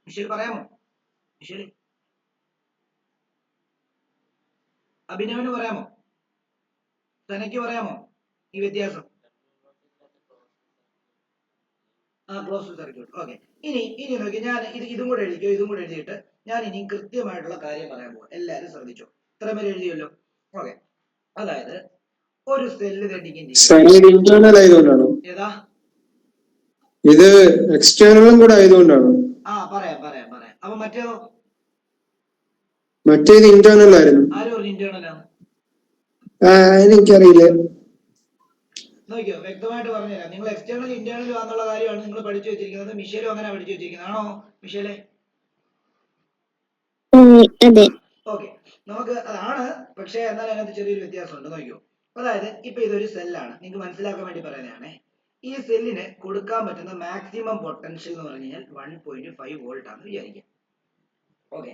മിഷേൽ പറയാമോ? മിഷേൽ, അഭിനവന് പറയാമോ? തനക്ക് പറയാമോ ഈ വ്യത്യാസം? Close circuit. ഓക്കെ, ഇനി നോക്കി, ഞാൻ ഇതും കൂടെ എഴുതിക്കോ. ഇതും കൂടെ എഴുതിയിട്ട് ഞാൻ ഇനി കൃത്യമായിട്ടുള്ള കാര്യം പറയാൻ പോകും. എല്ലാവരും ശ്രദ്ധിച്ചോ. ഇത്രയും പേര് എഴുതിയല്ലോ. ഓക്കെ, അതായത് ഒരു സെല്ല് ഇന്റേണൽ ആയതുകൊണ്ടാണോ? ഏതാ? ഇത് എക്സ്റ്റേണലും കൂടെ ആയതുകൊണ്ടാണോ? പറയാം. അപ്പൊ മറ്റേതോ? മറ്റേത് ഇന്റേണൽ ആയിരുന്നു. ആരും പറഞ്ഞു ഇന്റേണൽ ആണ്? എനിക്കറിയില്ല. നോക്കിയോ, വ്യക്തമായിട്ട് പറഞ്ഞുതരാം. നിങ്ങൾ എക്സ്റ്റേണൽ ഇന്റേണൽ എന്നുള്ള കാര്യമാണ് നിങ്ങൾ പഠിച്ചു വെച്ചിരിക്കുന്നത്. മിഷേലും അങ്ങനെ പഠിച്ചു വെച്ചിരിക്കുന്നത് ആണോ മിഷേലെ? അതെ. ഓക്കെ, നമുക്ക് അതാണ്. പക്ഷേ എന്നാൽ അതിനകത്ത് ചെറിയൊരു വ്യത്യാസമുണ്ട്. നോക്കിയോ, അതായത് ഇപ്പൊ ഇതൊരു സെല്ലാണ്. നിങ്ങൾക്ക് മനസ്സിലാക്കാൻ വേണ്ടി പറയുന്നതാണേ. ഈ സെല്ലിന് കൊടുക്കാൻ പറ്റുന്ന മാക്സിമം പൊട്ടൻഷ്യൽ എന്ന് പറഞ്ഞു കഴിഞ്ഞാൽ 1.5 വോൾട്ട് ആണെന്ന് വിചാരിക്കാം. ഓക്കെ,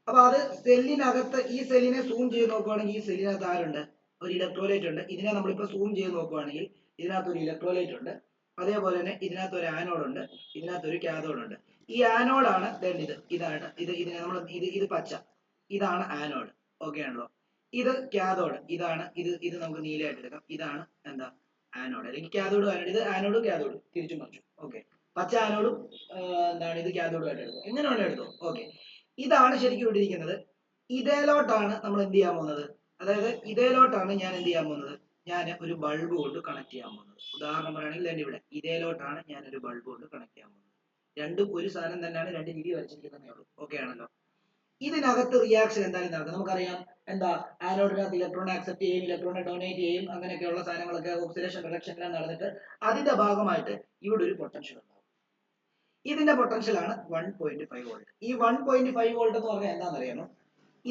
അപ്പൊ അത് സെല്ലിനകത്ത്, ഈ സെല്ലിനെ സൂം ചെയ്ത് നോക്കുവാണെങ്കിൽ ഈ സെല്ലിനകത്ത് ആരുണ്ട്? ഒരു ഇലക്ട്രോലൈറ്റ് ഉണ്ട്. ഇതിനെ നമ്മളിപ്പോ സൂം ചെയ്ത് നോക്കുവാണെങ്കിൽ ഇതിനകത്ത് ഒരു ഇലക്ട്രോലൈറ്റ് ഉണ്ട്. അതേപോലെ തന്നെ ഇതിനകത്ത് ഒരു ആനോഡ് ഉണ്ട്, ഇതിനകത്ത് ഒരു കാഥോഡ് ഉണ്ട്. ഈ ആനോഡാണ് ഇതാണ് ഇതിനെ നമ്മൾ ഇത് പച്ച, ഇതാണ് ആനോഡ്. ഓക്കെ ആണല്ലോ? ഇത് കാഥോഡ്, ഇതാണ് ഇത് നമുക്ക് നീലയായിട്ട് എടുക്കാം. ഇതാണ് എന്താ? ആനോഡ്, അല്ലെങ്കിൽ കാഥോഡ് ആനോഡ്. ഇത് ആനോഡും കാഥോഡും തിരിച്ചു മറിച്ചു. ഓക്കെ, പച്ച ആനോഡും എന്താണ് ഇത് കാഥോഡുമായിട്ട് എടുക്കും. എങ്ങനെ വേണം എടുത്തോ. ഓക്കെ, ഇതാണ് ശരിക്കും ഇട്ടിരിക്കുന്നത്. ഇതേലോട്ടാണ് നമ്മൾ എന്ത് ചെയ്യാൻ പോകുന്നത്? അതായത് ഇതേലോട്ടാണ് ഞാൻ എന്ത് ചെയ്യാൻ പോകുന്നത്? ഞാൻ ഒരു ബൾബ് കൊണ്ട് കണക്ട് ചെയ്യാൻ പോകുന്നത്. ഉദാഹരണം പറയുകയാണെങ്കിൽ തന്നെ ഇവിടെ ഇതേലോട്ടാണ് ഞാൻ ഒരു ബൾബ് കൊണ്ട് കണക്ട് ചെയ്യാൻ പോകുന്നത്. രണ്ടും ഒരു സാധനം തന്നെയാണ്, രണ്ട് രീതി വരച്ചിരിക്കുന്നതേ ഉള്ളൂ. ഓക്കെ ആണല്ലോ. ഇതിനകത്ത് റിയാക്ഷൻ എന്തായാലും നടക്കും. നമുക്കറിയാം എന്താ, ആനോഡിനകത്ത് ഇലക്ട്രോൺ ആക്സെപ്റ്റ് ചെയ്യും, ഇലക്ട്രോണെ ഡൊണേറ്റ് ചെയ്യും, അങ്ങനെയൊക്കെയുള്ള സാധനങ്ങളൊക്കെ ഓക്സിഡേഷൻ റിഡക്ഷനിലാണ് നടന്നിട്ട് അതിന്റെ ഭാഗമായിട്ട് ഇവിടെ ഒരു പൊട്ടൻഷ്യൽ ഉണ്ടാവും. ഇതിന്റെ പൊട്ടൻഷ്യൽ ആണ് 1.5 വോൾട്ട്. ഈ 1.5 വോൾട്ട് എന്ന് പറഞ്ഞാൽ എന്താണെന്നറിയാമോ?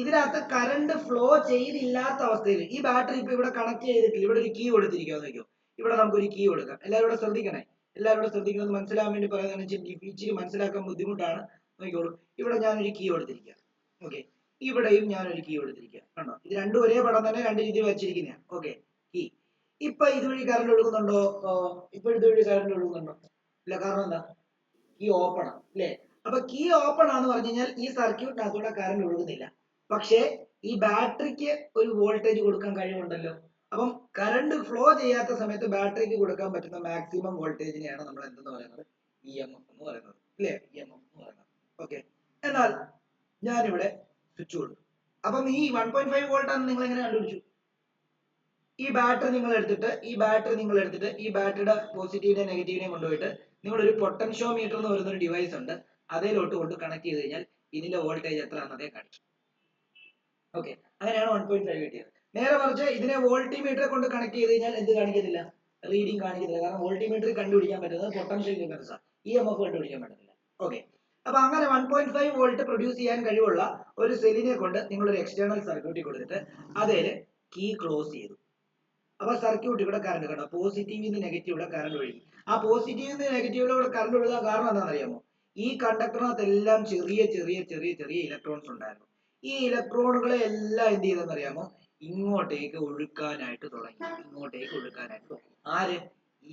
ഇതിനകത്ത് കറണ്ട് ഫ്ലോ ചെയ്തില്ലാത്ത അവസ്ഥയിൽ ഈ ബാറ്ററി ഇപ്പൊ ഇവിടെ കണക്ട് ചെയ്തിട്ടില്ല, ഇവിടെ ഒരു കീ കൊടുത്തിരിക്കുമെന്ന് നോക്കിയോ. ഇവിടെ നമുക്കൊരു കീ കൊടുക്കാം. എല്ലാവരും ഇവിടെ ശ്രദ്ധിക്കണേ, എല്ലാവരും ഇവിടെ ശ്രദ്ധിക്കുന്നത് മനസ്സിലാവാൻ വേണ്ടി പറയുന്നതാണ്. ഇച്ചിരി മനസ്സിലാക്കാൻ ബുദ്ധിമുട്ടാണ്, നോക്കിക്കോളൂ. ഇവിടെ ഞാനൊരു കീ കൊടുത്തിരിക്കുക. ഓക്കെ, ഇവിടെയും ഞാനൊരു കീ കൊടുത്തിരിക്കുക. കണ്ടോ, ഇത് രണ്ടും ഒരേ പടം തന്നെ രണ്ട് രീതിയിൽ വെച്ചിരിക്കുന്നതാണ്. Okay, key. ഇപ്പൊ ഇതുവഴി കറണ്ട് ഒഴുകുന്നുണ്ടോ? ഇപ്പൊ ഇതുവഴി കറണ്ട് ഒഴുകുന്നുണ്ടോ? ഇല്ല. കാരണം എന്താ? കീ ഓപ്പൺ ആണ് അല്ലേ? അപ്പൊ കീ ഓപ്പൺ ആണെന്ന് പറഞ്ഞു കഴിഞ്ഞാൽ ഈ സർക്യൂട്ടിനകത്തൂടെ കറണ്ട് ഒഴുകുന്നില്ല. പക്ഷേ ഈ ബാറ്ററിക്ക് ഒരു വോൾട്ടേജ് കൊടുക്കാൻ കഴിവുണ്ടല്ലോ. അപ്പം കറണ്ട് ഫ്ലോ ചെയ്യാത്ത സമയത്ത് ബാറ്ററിക്ക് കൊടുക്കാൻ പറ്റുന്ന മാക്സിമം വോൾട്ടേജിനെയാണ് നമ്മൾ എന്തെന്ന് പറയുന്നത്? EMF എന്ന് പറയുന്നത്, അല്ലേ? EMF എന്ന് പറയുന്നത്. ഓക്കെ, എന്നാൽ ഞാനിവിടെ സ്വിച്ച് കൊടുത്തു. അപ്പം ഈ 1.5 വോൾട്ട് ആണെന്ന് നിങ്ങൾ എങ്ങനെ കണ്ടുപിടിച്ചു? ഈ ബാറ്ററി നിങ്ങൾ എടുത്തിട്ട് ഈ ബാറ്ററിയുടെ പോസിറ്റീവിനെയും നെഗറ്റീവിനെയും കൊണ്ടുപോയിട്ട് നിങ്ങൾ ഒരു പൊട്ടൻഷ്യോമീറ്റർ എന്ന് പറയുന്ന ഒരു ഡിവൈസ് ഉണ്ട്, അതിലോട്ട് കൊണ്ട് കണക്ട് ചെയ്ത് കഴിഞ്ഞാൽ ഇതിന്റെ വോൾട്ടേജ് എത്രയാണെന്നതേ കാണിക്കും. ഓക്കെ, അങ്ങനെയാണ് 1.5 കിട്ടിയത്. നേരെ മറിച്ച് ഇതിനെ വോൾട്ടിമീറ്ററെ കൊണ്ട് കണക്ട് ചെയ്ത് കഴിഞ്ഞാൽ എന്ത് കാണിക്കത്തില്ല? റീഡിംഗ് കാണിക്കത്തില്ല. കാരണം വോൾട്ടിമീറ്ററിൽ കണ്ടുപിടിക്കാൻ പറ്റുന്നത് പൊട്ടൻഷ്യൽ ഡിഫറൻസ് ആണ്, EMF കണ്ടുപിടിക്കാൻ പറ്റത്തില്ല. ഓക്കെ, അപ്പൊ അങ്ങനെ 1.5 വോൾട്ട് പ്രൊഡ്യൂസ് ചെയ്യാൻ കഴിവുള്ള ഒരു സെല്ലിനെ കൊണ്ട് നിങ്ങൾ ഒരു എക്സ്റ്റേണൽ സർക്യൂട്ടിൽ കൊടുത്തിട്ട് അതിൽ കീ ക്ലോസ് ചെയ്തു. അപ്പൊ സർക്യൂട്ട് ഇവിടെ കറണ്ട് കണ്ടോ, പോസിറ്റീവിൽ നിന്ന് നെഗറ്റീവിടെ കറണ്ട് ഒഴുകി. ആ പോസിറ്റീവിൽ നിന്ന് നെഗറ്റീവിലൂടെ കറണ്ട് ഒഴുകാൻ കാരണം എന്താണെന്നറിയാമോ? ഈ കണ്ടക്ടറിനകത്ത് എല്ലാം ചെറിയ ചെറിയ ചെറിയ ചെറിയ ഇലക്ട്രോൺസ് ഉണ്ടായിരുന്നു. ഈ ഇലക്ട്രോണുകളെ എല്ലാം എന്ത് ചെയ്തെന്നറിയാമോ? ഇങ്ങോട്ടേക്ക് ഒഴുക്കാനായിട്ട് തുടങ്ങി. ആര്? ഈ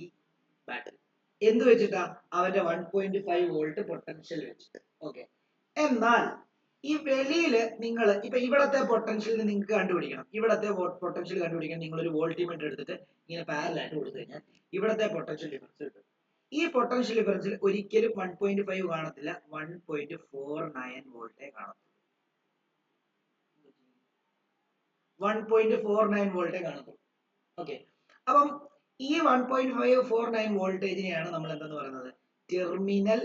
ബാറ്ററി. എന്ത് വെച്ചിട്ടാ? അവന്റെ 1.5 വോൾട്ട് പൊട്ടൻഷ്യൽ വെച്ചിട്ട്. ഓക്കെ, എന്നാൽ ഈ വെളിയില് നിങ്ങൾ ഇപ്പൊ ഇവിടത്തെ പൊട്ടൻഷ്യൽ നിങ്ങൾക്ക് കണ്ടുപിടിക്കണം. നിങ്ങൾ ഒരു വോൾട്ടിമീറ്റർ എടുത്തിട്ട് ഇങ്ങനെ പാരലായിട്ട് കൊടുത്തു കഴിഞ്ഞാൽ ഇവിടത്തെ പൊട്ടൻഷ്യൽ ഡിഫറൻസ് കിട്ടും. ഈ പൊട്ടൻഷ്യൽ ഡിഫറൻസിൽ ഒരിക്കലും 1.5 കാണത്തില്ല, 1.49 വോൾട്ടേ കാണത്തുള്ളൂ. 1.49 വോൾട്ടേ കാണത്തുള്ളൂ. ഓക്കെ, അപ്പം ഈ 1.549 വോൾട്ടേജിനെയാണ് നമ്മൾ എന്തെന്ന് പറയുന്നത്? ടെർമിനൽ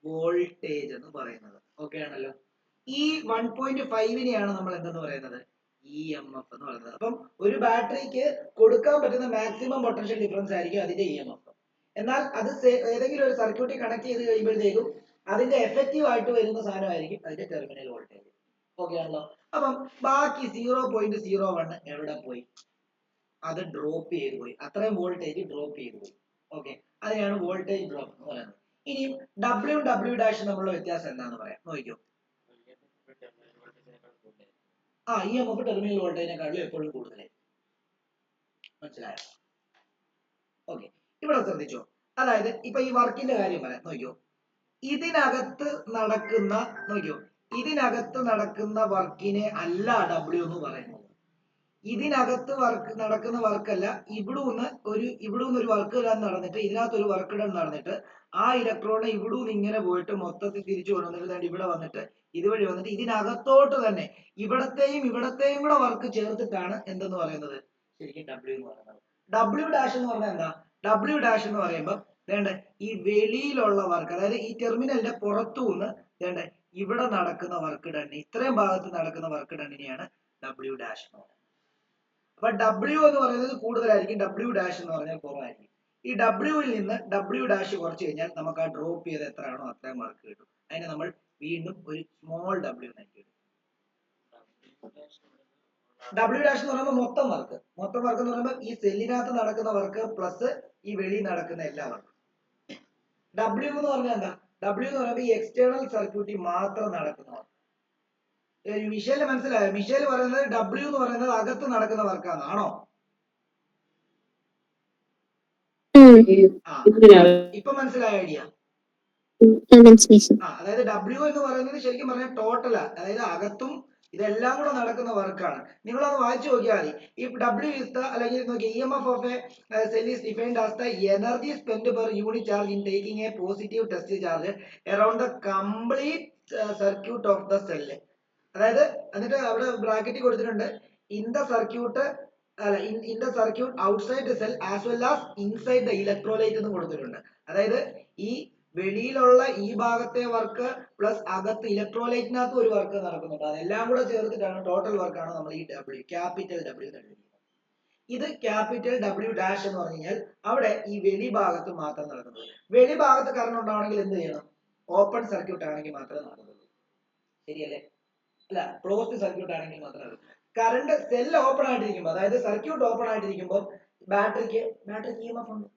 വോൾട്ടേജ് എന്ന് പറയുന്നത്. ഓക്കെ ആണല്ലോ. ഈ 1.5നെയാണ് നമ്മൾ എന്തെന്ന് പറയുന്നത്? EMF എന്ന് പറയുന്നത്. അപ്പം ഒരു ബാറ്ററിക്ക് കൊടുക്കാൻ പറ്റുന്ന മാക്സിമം പൊട്ടൻഷ്യൽ ഡിഫറൻസ് ആയിരിക്കും അതിന്റെ EMF. എന്നാൽ അത് ഏതെങ്കിലും ഒരു സർക്യൂട്ടിൽ കണക്ട് ചെയ്ത് കഴിയുമ്പോഴത്തേക്കും അതിന്റെ എഫക്റ്റീവ് ആയിട്ട് വരുന്ന സാധനമായിരിക്കും അതിന്റെ ടെർമിനൽ വോൾട്ടേജ്. ഓക്കെ ആണല്ലോ. അപ്പം ബാക്കി 0.01 എവിടെ പോയി? അത് ഡ്രോപ്പ് ചെയ്ത് പോയി. അത്രയും വോൾട്ടേജ് ഡ്രോപ്പ് ചെയ്ത് പോയി. ഓക്കെ, അതിനെയാണ് വോൾട്ടേജ് ഡ്രോപ്പ് എന്ന് പറയുന്നത്. ഇനി W തമ്മിലുള്ള വ്യത്യാസം എന്താണെന്ന് പറയാം, നോക്കിക്കോ. EMF ടെർമിനൽ വോൾട്ടേജിനെക്കാളും എപ്പോഴും കൂടുതലായി. മനസ്സിലായോ? ഓക്കെ, ഇവിടെ ശ്രദ്ധിച്ചോ. അതായത് ഇപ്പൊ ഈ വർക്കിന്റെ കാര്യം പറയാം, നോക്കിയോ. ഇതിനകത്ത് നടക്കുന്ന വർക്കിനെ അല്ല W എന്ന് പറയുന്നത്. ഇതിനകത്ത് നടക്കുന്ന വർക്കല്ല, ഇവിടുന്ന് ഒരു വർക്ക് ഡൺ നടന്നിട്ട് ഇതിനകത്ത് ഒരു വർക്ക് ഡൺ നടന്നിട്ട് ആ ഇലക്ട്രോണെ ഇവിടുന്ന് ഇങ്ങനെ പോയിട്ട് മൊത്തത്തിൽ തിരിച്ചു കൊണ്ടുവന്നിട്ട് ഇവിടെ വന്നിട്ട് ഇതുവഴി വന്നിട്ട് ഇതിനകത്തോട്ട് തന്നെ ഇവിടത്തെയും കൂടെ വർക്ക് ചേർത്തിട്ടാണ് എന്തെന്ന് പറയുന്നത്? ശരിക്കും W എന്ന് പറയുന്നത്. W' എന്ന് പറഞ്ഞാൽ എന്താ? W' എന്ന് പറയുമ്പോൾ വേണ്ട ഈ വെളിയിലുള്ള വർക്ക്, അതായത് ഈ ടെർമിനലിന്റെ പുറത്തുനിന്ന് വേണ്ട ഇവിടെ നടക്കുന്ന വർക്ക് ഡൺ, ഇത്രയും ഭാഗത്ത് നടക്കുന്ന വർക്ക് ഡണ്ണിനെയാണ് W' എന്ന് പറയുന്നത്. അപ്പൊ W എന്ന് പറയുന്നത് കൂടുതലായിരിക്കും, W' എന്ന് പറഞ്ഞാൽ കുറവായിരിക്കും. ഈ W-ൽ നിന്ന് W' കുറച്ച് കഴിഞ്ഞാൽ നമുക്ക് ആ ഡ്രോപ്പ് ചെയ്ത് എത്രയാണോ അത്രയും മാർക്ക് കിട്ടും. അതിനെ നമ്മൾ വീണ്ടും ഒരു സ്മോൾ W എന്നാക്കി എടുക്കും. W' എന്ന് പറയുമ്പോൾ മൊത്തം വർക്ക് എന്ന് പറയുമ്പോൾ ഈ സെല്ലിനകത്ത് നടക്കുന്ന വർക്ക് പ്ലസ് ഈ വെളി നടക്കുന്ന എല്ലാ വർക്കും. W എന്ന് പറഞ്ഞാൽ എന്താ? W എന്ന് പറയുമ്പോൾ ഈ എക്സ്റ്റേണൽ സർക്യൂട്ടിൽ മാത്രം നടക്കുന്ന വർക്ക്. മിഷേല് മനസ്സിലായോ? മിഷേല് പറയുന്നത് W എന്ന് പറയുന്നത് അകത്ത് നടക്കുന്ന വർക്കാണോ? ഇപ്പൊ മനസ്സിലായ ഐഡിയ? അതായത് W എന്ന് പറയുന്നത് ശരിക്കും പറഞ്ഞാൽ ടോട്ടൽ, അതായത് അകത്തും ഇതെല്ലാം കൂടെ നടക്കുന്ന വർക്കാണ്. നിങ്ങളൊന്ന് വായിച്ചു നോക്കിയാൽ മതി. ഇഫ് W is the, അല്ലെങ്കിൽ നോക്കി, EMF of a cell is defined as the energy spent per unit charge in taking a positive test charge around the complete circuit of the cell. അതായത് എന്നിട്ട് അവിടെ ബ്രാക്കറ്റിൽ കൊടുത്തിട്ടുണ്ട്, ഇൻ ദ സർക്യൂട്ട് അല്ല in the circuit outside the cell as well as inside the electrolyte എന്ന് കൊടുത്തിട്ടുണ്ട്. അതായത് ഈ വെളിയിലുള്ള ഈ ഭാഗത്തെ വർക്ക് പ്ലസ് അകത്ത് ഇലക്ട്രോലൈറ്റിനകത്ത് ഒരു വർക്ക് നടക്കുന്നുണ്ട്. അതെല്ലാം കൂടെ ചേർത്തിട്ടാണ് ടോട്ടൽ വർക്കാണ് നമ്മൾ ഈ ഡബ്ല്യു ക്യാപിറ്റൽ ഡബ്ല്യു തരുന്നത്. ഇത് ക്യാപിറ്റൽ ഡബ്ല്യു ഡാഷ് എന്ന് പറഞ്ഞു കഴിഞ്ഞാൽ അവിടെ ഈ വെളി ഭാഗത്ത് മാത്രം നടക്കുന്നത്. വെളി ഭാഗത്ത് കറണ്ട് ഉണ്ടാവണമെങ്കിൽ എന്ത് ചെയ്യണം? ഓപ്പൺ സർക്യൂട്ട് ആണെങ്കിൽ മാത്രമേ നടക്കുള്ളൂ. ശരിയല്ലേ? അല്ല ക്ലോസ്ഡ് സർക്യൂട്ട് ആണെങ്കിൽ മാത്രമേ കറണ്ട് സെൽ ഓപ്പൺ ആയിട്ടിരിക്കുമ്പോൾ, അതായത് സർക്യൂട്ട് ഓപ്പൺ ആയിട്ടിരിക്കുമ്പോൾ ബാറ്ററിക്ക് EMF ഉണ്ട്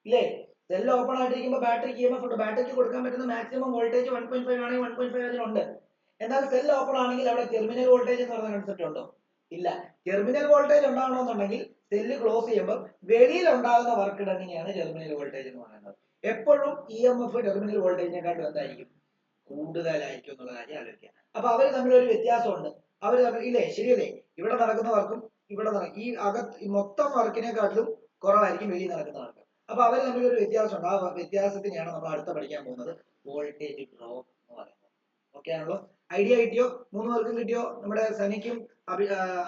ഇല്ലേ? സെൽ ഓപ്പൺ ആയിട്ടിരിക്കുമ്പോൾ ബാറ്ററിക്ക് EMF ഉണ്ട്. ബാറ്ററിക്ക് കൊടുക്കാൻ പറ്റുന്ന മാക്സിമം വോൾട്ടേജ് 1.5 ആണെങ്കിൽ 1.5 അതിനുണ്ട്. എന്നാൽ സെൽ ഓപ്പൺ ആണെങ്കിൽ അവിടെ ടെർമിനൽ വോൾട്ടേജ് എന്ന് പറയുന്ന കൺസെപ്റ്റ് ഉണ്ടോ? ഇല്ല. ടെർമിനൽ വോൾട്ടേജ് ഉണ്ടാവണമെന്നുണ്ടെങ്കിൽ സെല്ല് ക്ലോസ് ചെയ്യുമ്പോൾ വെളിയിൽ ഉണ്ടാകുന്ന വർക്ക് ഡണ്ണിനെയാണ് ടെർമിനൽ വോൾട്ടേജ് എന്ന് പറയുന്നത്. എപ്പോഴും EMF ടെർമിനൽ വോൾട്ടേജിനെക്കാട്ടും എന്തായിരിക്കും? കൂടുതലായിരിക്കും എന്നുള്ള കാര്യം ആലോചിക്കുക. അപ്പൊ അവർ തമ്മിൽ ഒരു വ്യത്യാസമുണ്ട്. അവർ തമ്മിൽ ഇല്ലേ? ശരിയല്ലേ? ഇവിടെ നടക്കുന്ന വർക്കും ഇവിടെ ഈ അകത്ത് മൊത്തം വർക്കിനെക്കാട്ടിലും കുറവായിരിക്കും വെളിയിൽ നടക്കുന്ന വർക്ക്. അപ്പൊ അവർ തമ്മിൽ ഒരു വ്യത്യാസമുണ്ട്. ആ വ്യത്യാസത്തിനെയാണ് നമ്മൾ അടുത്ത പഠിക്കാൻ പോകുന്നത് വോൾട്ടേജ് ഡ്രോപ്പ് എന്ന് പറയുന്നത്. ഓക്കെ ആണല്ലോ? ഐഡിയ കിട്ടിയോ? 3 പേർക്കും കിട്ടിയോ? നമ്മുടെ സനിക്കും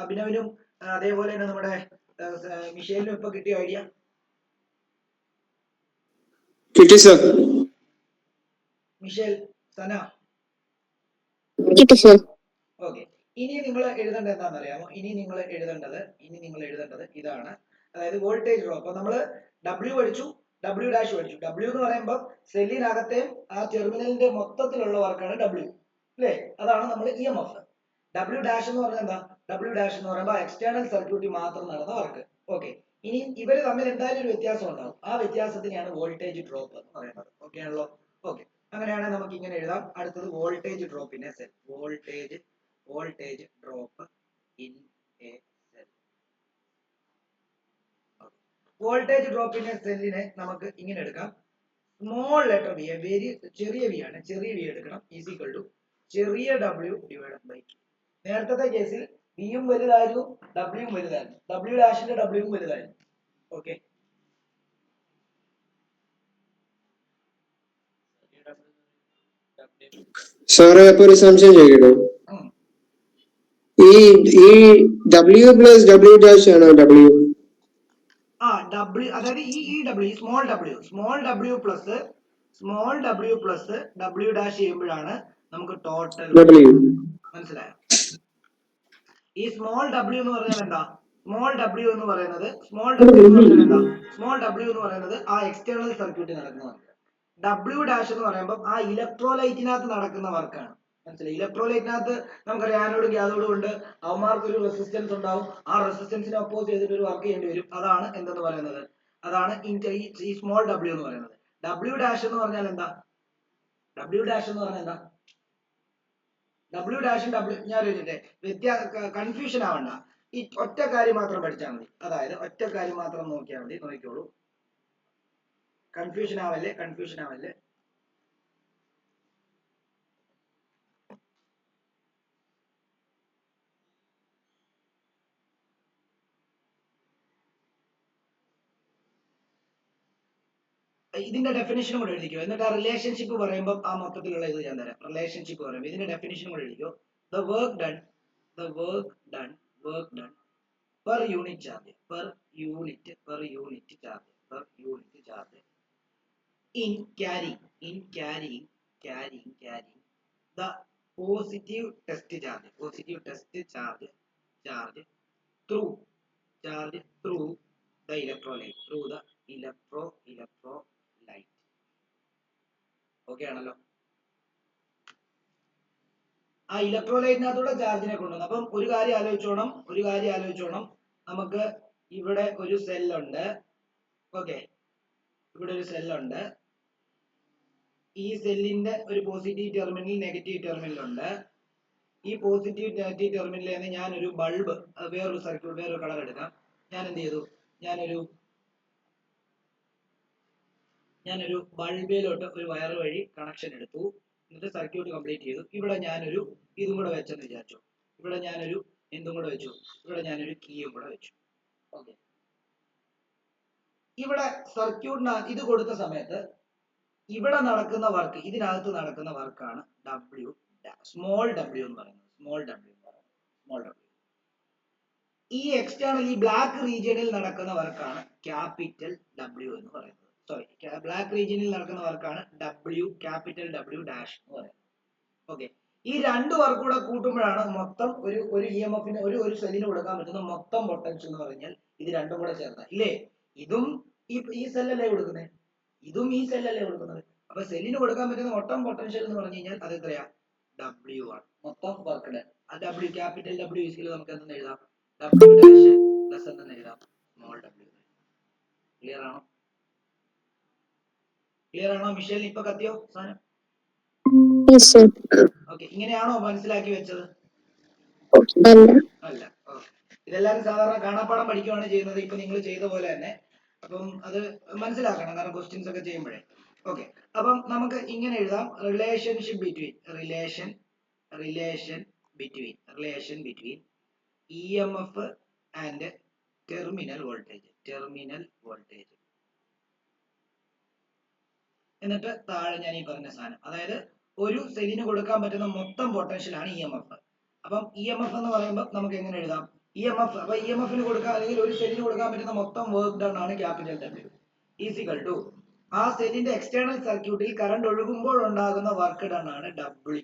അഭിനവിനും അതേപോലെ തന്നെ നമ്മുടെ മിഷേലിനും ഇപ്പൊ കിട്ടിയോ ഐഡിയ? കിട്ടി സർ. മിഷേൽ, സന, കിട്ടി സർ. ഓക്കെ. ഇനി നിങ്ങൾ എഴുതേണ്ടത് എന്താണെന്നറിയാമോ? ഇനി നിങ്ങൾ എഴുതേണ്ടത് ഇതാണ്. അതായത് വോൾട്ടേജ് ഡ്രോപ്പ്. അപ്പൊ നമ്മൾ W പഠിച്ചു, W ഡാഷ് പഠിച്ചു. W എന്ന് പറയുമ്പോൾ സെല്ലിനകത്തെ ആ ടെർമിനലിന്റെ മൊത്തത്തിലുള്ള വർക്കാണ് W അല്ലേ? അതാണ് നമ്മൾ EMF. W ഡാഷ് എന്ന് പറഞ്ഞാൽ എന്താ? W ഡാഷ് എന്ന് പറയുമ്പോൾ എക്സ്റ്റേണൽ സർക്യൂട്ടിൽ മാത്രം നടന്ന വർക്ക്. ഓക്കെ. ഇനി ഇവർ തമ്മിൽ എന്തായാലും ഒരു വ്യത്യാസം ഉണ്ടാവും. ആ വ്യത്യാസത്തിനെയാണ് വോൾട്ടേജ് ഡ്രോപ്പ് എന്ന് പറയുന്നത്. ഓക്കെ ആണല്ലോ? ഓക്കെ. അങ്ങനെയാണെങ്കിൽ നമുക്ക് ഇങ്ങനെ എഴുതാം. അടുത്തത് വോൾട്ടേജ് ഡ്രോപ്പിനെ cell. Voltage drop in a cell. വോൾട്ടേജ് ഡ്രോപ്പിന്റെ സെല്ലിനെ നമുക്ക് ഇങ്ങനെ എടുക്കാം. സ്മോൾ ലെറ്റർ വി, വെരി ചെറിയ വി ആണ്, ചെറിയ വി എടുക്കണം. ഈസ് ഈക്വൽ ടു ചെറിയ W ഡിവൈഡഡ് ബൈ Q. നേരത്തെ കേസിൽ വിയും വലുതായിരുന്നു, ഡബ്ല്യൂയും വലുതായിരുന്നു. W ഡാഷിന്റെ ഡബ്ല്യൂയും വലുതായിരുന്നു. ഓക്കെ. സാറേ അപ്പൊ ഒരു സംശയം ചോദിക്കട്ടെ? ഈ W പ്ലസ് W ഡാഷ് ആണോ W? W, അതായത് ഈ W small W plus W dash ചെയ്യുമ്പോഴാണ് നമുക്ക് ടോട്ടൽ. മനസ്സിലായോ? ഈ സ്മോൾ W എന്ന് പറഞ്ഞാൽ എന്താ? സ്മോൾ W എന്ന് പറയുന്നത് ആ എക്സ്റ്റേണൽ സർക്യൂട്ടിൽ നടക്കുന്ന വർക്ക്. W ഡാഷ് എന്ന് പറയുമ്പോൾ ആ ഇലക്ട്രോലൈറ്റിനകത്ത് നടക്കുന്ന വർക്കാണ്. മനസ്സിലായി? ഇലക്ട്രോലൈറ്റിനകത്ത് നമുക്കറിയാം ആനോഡും കാഥോഡും ഉണ്ട്. അവന്മാർക്ക് ഒരു റെസിസ്റ്റൻസ് ഉണ്ടാവും. ആ റെസിസ്റ്റൻസിനെ ഒപ്പോസ് ചെയ്തിട്ട് ഒരു വർക്ക് ചെയ്യേണ്ടി വരും. അതാണ് എന്തെന്ന് പറയുന്നത്? അതാണ് ഈ സ്മോൾ W എന്ന് പറയുന്നത്. W ഡാഷ് എന്ന് പറഞ്ഞാൽ എന്താ? W ഡാഷ് ഞാൻ ചോദിച്ചിട്ടെ, കൺഫ്യൂഷൻ ആവണ്ട. ഈ ഒറ്റ കാര്യം മാത്രം പഠിച്ചാൽ മതി. അതായത് ഒറ്റ കാര്യം മാത്രം നോക്കിയാൽ മതി. നോക്കിക്കോളൂ. കൺഫ്യൂഷൻ ആവല്ലേ. ഇതിന്റെ ഡെഫിനിഷനും കൂടെ എഴുതിക്കോ. എന്നിട്ട് ആ റിലേഷൻഷിപ്പ് പറയുമ്പോൾ ആ മൊത്തത്തിലുള്ള ഇത് ഞാൻ തരാം. റിലേഷൻഷിപ്പ് പറയുമ്പോൾ ഇതിന്റെ ഡെഫിനിഷനും കൂടെ എഴുതിക്കോ. The work done per unit charge in carrying the positive test charge through the electrolyte. Okay ആണല്ലോ? ആ ഇലക്ട്രോലൈറ്റിനകത്തൂടെ ചാർജിനെ കൊണ്ടുവന്നു. അപ്പം ഒരു കാര്യം ആലോചിച്ചോണം. നമുക്ക് ഇവിടെ ഒരു സെല്ലുണ്ട്. ഓക്കെ, ഇവിടെ ഒരു സെല്ലുണ്ട്. ഈ സെല്ലിന്റെ ഒരു പോസിറ്റീവ് ടെർമിനൽ, നെഗറ്റീവ് ടെർമിനൽ ഉണ്ട്. ഈ പോസിറ്റീവ് നെഗറ്റീവ് ടെർമിനലിൽ നിന്ന് ഞാനൊരു ബൾബ്, വേറൊരു സർക്യൂട്ട്, വേറൊരു കളർ എടുക്കാം. ഞാൻ എന്ത് ചെയ്തു? ഞാനൊരു ബൾബിലോട്ട് ഒരു വയർ വഴി കണക്ഷൻ എടുത്തു. എന്നിട്ട് സർക്യൂട്ട് കംപ്ലീറ്റ് ചെയ്തു. ഇവിടെ ഞാനൊരു ഇതും കൂടെ വെച്ചെന്ന് വിചാരിച്ചു. ഇവിടെ ഞാനൊരു എന്തും കൂടെ വെച്ചു. ഇവിടെ ഞാനൊരു കീയും കൂടെ വെച്ചു. ഓക്കെ. ഇവിടെ സർക്യൂട്ടിന് ഇത് കൊടുത്ത സമയത്ത് ഇവിടെ നടക്കുന്ന വർക്ക്, ഇതിനകത്ത് നടക്കുന്ന വർക്കാണ് സ്മോൾ W എന്ന് പറയുന്നത്. ഈ എക്സ്റ്റേണൽ ഈ ബ്ലാക്ക് റീജിയനിൽ നടക്കുന്ന വർക്കാണ് ക്യാപിറ്റൽ W എന്ന് പറയുന്നത്. സോറി, ബ്ലാക്ക് റീജിയനിൽ നടക്കുന്ന വർക്കാണ് W, ക്യാപിറ്റൽ W ഡാഷ് എന്ന് പറയുന്നത്. ഓക്കെ, ഈ രണ്ട് വർക്ക് കൂടെ കൂട്ടുമ്പോഴാണ് മൊത്തം ഒരു EMF-ന് ഒരു സെല്ലിന് കൊടുക്കാൻ പറ്റുന്ന മൊത്തം പൊട്ടൻഷ്യൽ എന്ന് പറഞ്ഞാൽ ഇത് രണ്ടും കൂടെ ചേർന്ന ഇല്ലേ. ഇതും ഈ സെല്ലല്ലേ കൊടുക്കുന്നത്, ഇതും ഈ സെല്ലല്ലേ കൊടുക്കുന്നത്. അപ്പൊ സെല്ലിന് കൊടുക്കാൻ പറ്റുന്ന മൊത്തം പൊട്ടൻഷ്യൽ എന്ന് പറഞ്ഞു കഴിഞ്ഞാൽ അത് എത്രയാ? W ആണ് മൊത്തം വർക്ക് ഡൺ. ആ W, ക്യാപിറ്റൽ W ഈക്വൽ നമുക്ക് എന്തെന്ന് എഴുതാം? W ഡാഷ് പ്ലസ് എന്തെന്ന് എഴുതാം? Small w. ക്ലിയർ ആണോ? ക്ലിയർ ആണോ? മിഷേൽ ഇപ്പൊ കത്തിയോ സാധനം? Yes, sir. ഓക്കെ, ഇങ്ങനെയാണോ മനസ്സിലാക്കി വെച്ചത്? അല്ല. അല്ല. ഇതെല്ലാരും സാധാരണ കാണാപ്പാഠം പഠിക്കുകയാണ് ചെയ്യുന്നത്, ഇപ്പൊ നിങ്ങൾ ചെയ്ത പോലെ തന്നെ. അപ്പം അത് മനസ്സിലാക്കണം, കാരണം ക്വസ്റ്റ്യൻസ് ഒക്കെ ചെയ്യുമ്പോഴേ. ഓക്കെ, അപ്പം നമുക്ക് ഇങ്ങനെ എഴുതാം: relationship between relation between EMF and terminal voltage. എന്നിട്ട് താഴെ ഞാൻ ഈ പറഞ്ഞ സാധനം, അതായത് ഒരു സെല്ലിന് കൊടുക്കാൻ പറ്റുന്ന മൊത്തം പൊട്ടൻഷ്യൽ ആണ് EMF. അപ്പം EMF എന്ന് പറയുമ്പോൾ നമുക്ക് എങ്ങനെ എഴുതാം? അപ്പൊ EMF-ന് കൊടുക്കാൻ, അല്ലെങ്കിൽ ഒരു സെല്ലിന് കൊടുക്കാൻ പറ്റുന്ന മൊത്തം വർക്ക് ഡൺ ആണ് ക്യാപിറ്റൽ W ഈക്വൽ ടു ആ സെല്ലിന്റെ എക്സ്റ്റേണൽ സർക്യൂട്ടിൽ കറണ്ട് ഒഴുകുമ്പോൾ ഉണ്ടാകുന്ന വർക്ക് ഡൺ ആണ്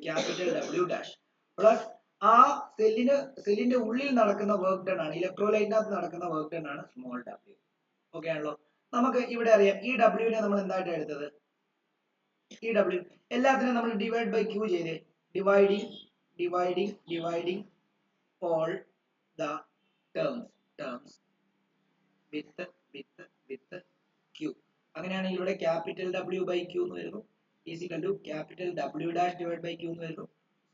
ക്യാപിറ്റൽ W ഡാഷ് പ്ലസ് ആ സെല്ലിന്റെ ഉള്ളിൽ നടക്കുന്ന വർക്ക് ഡൺ ആണ്, ഇലക്ട്രോലൈറ്റിനകത്ത് നടക്കുന്ന വർക്ക് ഡൺ ആണ് സ്മോൾ w. ഓക്കെ ആണല്ലോ? നമുക്ക് ഇവിടെ അറിയാം ഈ W-നെ നമ്മൾ എന്തായിട്ടാണ് എടുത്തത്? ഈ W എല്ലാത്തിനും നമ്മൾ ഡിവൈഡ് ബൈ Q ചെയ്തേ. Dividing all the terms with Q. അങ്ങനെയാണെങ്കിൽ ഇവിടെ ക്യാപിറ്റൽ W ബൈ Q എന്ന് വരുന്നു equal to capital W dash divide by Q എന്ന് വരുന്നു,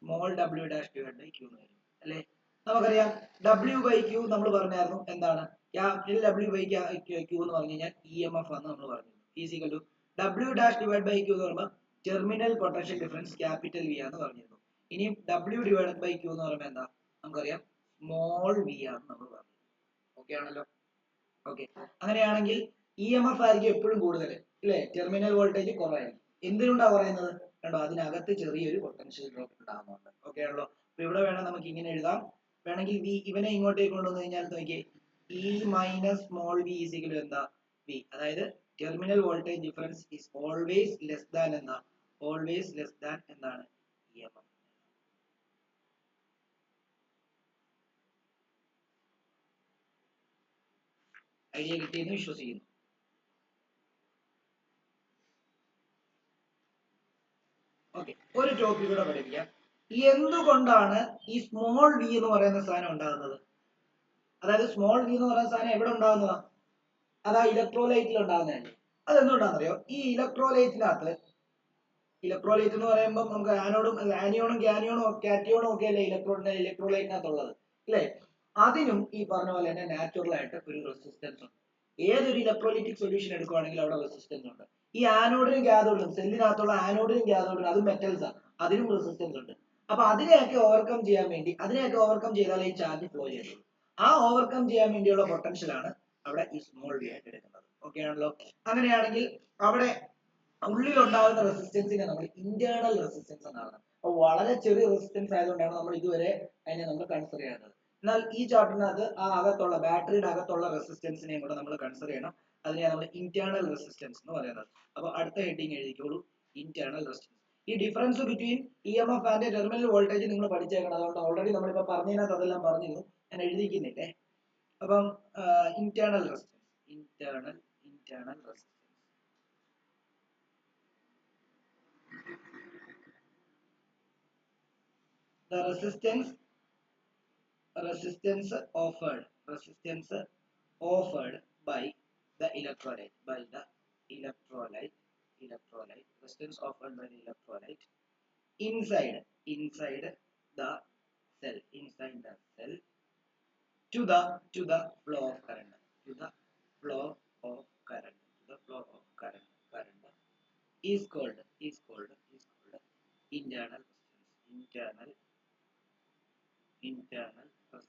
small w dash divide by Q എന്ന് വരുന്നു അല്ലേ. നമുക്കറിയാം W ബൈ Q നമ്മൾ പറഞ്ഞായിരുന്നു എന്താണ്? ക്യാപിറ്റൽ W ബൈ Q എന്ന് പറഞ്ഞു കഴിഞ്ഞാൽ EMF ആണ് നമ്മൾ പറഞ്ഞു, equal to W dash divide by Q എന്ന് പറയുമ്പോൾ terminal potential difference capital V ആണെന്ന് പറഞ്ഞിരുന്നു. ഇനിയും W ഡിവൈഡ് ബൈ Q എന്ന് പറയുമ്പോൾ എന്താ? നമുക്കറിയാം സ്മോൾ v ആണ് നമ്മൾ പറഞ്ഞു. ഓക്കെ ആണല്ലോ? ഓക്കെ, അങ്ങനെയാണെങ്കിൽ EMF ആയിരിക്കും എപ്പോഴും കൂടുതൽ അല്ലേ, ടെർമിനൽ വോൾട്ടേജ് കുറവായിരിക്കും. എന്തിനുണ്ടാ പറയുന്നത്? കണ്ടോ, അതിനകത്ത് ചെറിയൊരു പൊട്ടൻഷ്യൽ ഡ്രോപ്പ് ഉണ്ടാകുന്നുണ്ട്. ഓക്കെ ആണല്ലോ? അപ്പൊ ഇവിടെ വേണം നമുക്ക് ഇങ്ങനെ എഴുതാം. വേണമെങ്കിൽ ഇവനെ ഇങ്ങോട്ടേക്ക് കൊണ്ടുവന്നു കഴിഞ്ഞാൽ നോക്കിയേ, E minus small v equal എന്താ? V. അതായത് terminal voltage difference is always less than എന്താ? ഓൾവേസ് ലെസ് ദാൻ എന്താണ്? EMF. ഐഡിയ കിട്ടിയെന്ന് വിശ്വസിക്കുന്നു. ഓക്കെ, ഒരു ടോപ്പിക് കൂടെ പഠിപ്പിക്കാം. എന്തുകൊണ്ടാണ് ഈ സ്മോൾ v എന്ന് പറയുന്ന സാധനം ഉണ്ടാകുന്നത്? അതായത് സ്മോൾ v എന്ന് പറയുന്ന സാധനം എവിടെ ഉണ്ടാകുന്നതാ? അതാ ഇലക്ട്രോലൈറ്റിൽ ഉണ്ടാകുന്നതല്ലേ. അതെന്തുകൊണ്ടാണെന്നറിയോ? ഈ ഇലക്ട്രോലൈറ്റ് എന്ന് പറയുമ്പോൾ നമുക്ക് ആനിയോണും കാറ്റിയോണും ഒക്കെ അല്ലേ ഇലക്ട്രോലൈറ്റിനകത്തുള്ളത് അല്ലേ. അതിനും ഈ പറഞ്ഞ പോലെ തന്നെ നാച്ചുറൽ ആയിട്ട് ഒരു റെസിസ്റ്റൻസ് ഉണ്ട്. ഏതൊരു ഇലക്ട്രോലൈറ്റിക് സൊല്യൂഷൻ എടുക്കുകയാണെങ്കിൽ അവിടെ റെസിസ്റ്റൻസ് ഉണ്ട്. ഈ ആനോഡിനും കാഥോഡിനും, സെല്ലിനകത്തുള്ള ആനോഡിനും കാഥോഡിനും, അതും മെറ്റൽസ് ആണ്, അതിനും റെസിസ്റ്റൻസ് ഉണ്ട്. അപ്പൊ അതിനെയൊക്കെ ഓവർകം ചെയ്താലേ ഈ ചാർജ് ഫ്ലോ ചെയ്യുള്ളൂ. ആ ഓവർകം ചെയ്യാൻ വേണ്ടിയുള്ള പൊട്ടൻഷ്യൽ ആണ് അവിടെ ഈ സ്മോൾ v ആയിട്ട് എടുക്കുന്നത്. ഓക്കെ ആണല്ലോ? അങ്ങനെയാണെങ്കിൽ അവിടെ ഉള്ളിലുണ്ടാകുന്ന റെസിസ്റ്റൻസിനെ നമ്മൾ ഇന്റേണൽ റെസിസ്റ്റൻസ് എന്നാണ്. അപ്പൊ വളരെ ചെറിയ റെസിസ്റ്റൻസ് ആയതുകൊണ്ടാണ് നമ്മൾ ഇതുവരെ അതിനെ നമ്മൾ കൺസിഡർ ചെയ്യുന്നത്. എന്നാൽ ഈ ചാപ്റ്ററിനകത്ത് ആ അകത്തുള്ള ബാറ്ററിയുടെ അകത്തുള്ള റെസിസ്റ്റൻസിനെയും കൂടെ നമ്മൾ കൺസിഡർ ചെയ്യണം. അതിനെ നമ്മൾ ഇന്റേണൽ റെസിസ്റ്റൻസ് എന്ന് പറയുന്നത്. അപ്പൊ അടുത്ത ഹെഡിങ് എഴുതിക്കോളൂ, ഇന്റേണൽ റെസിസ്റ്റൻസ്. ഈ difference between EMF and terminal voltage നിങ്ങൾ പഠിച്ചേക്കണം. അതുകൊണ്ട് ഓൾറെഡി നമ്മളിപ്പോ പറഞ്ഞതിനകത്ത് അതെല്ലാം പറഞ്ഞിരുന്നു, ഞാൻ എഴുതിക്കുന്നില്ലേ. അപ്പം internal resistance. The resistance offered by the electrolyte resistance offered by the electrolyte inside the cell to the flow of current is called internal resistance.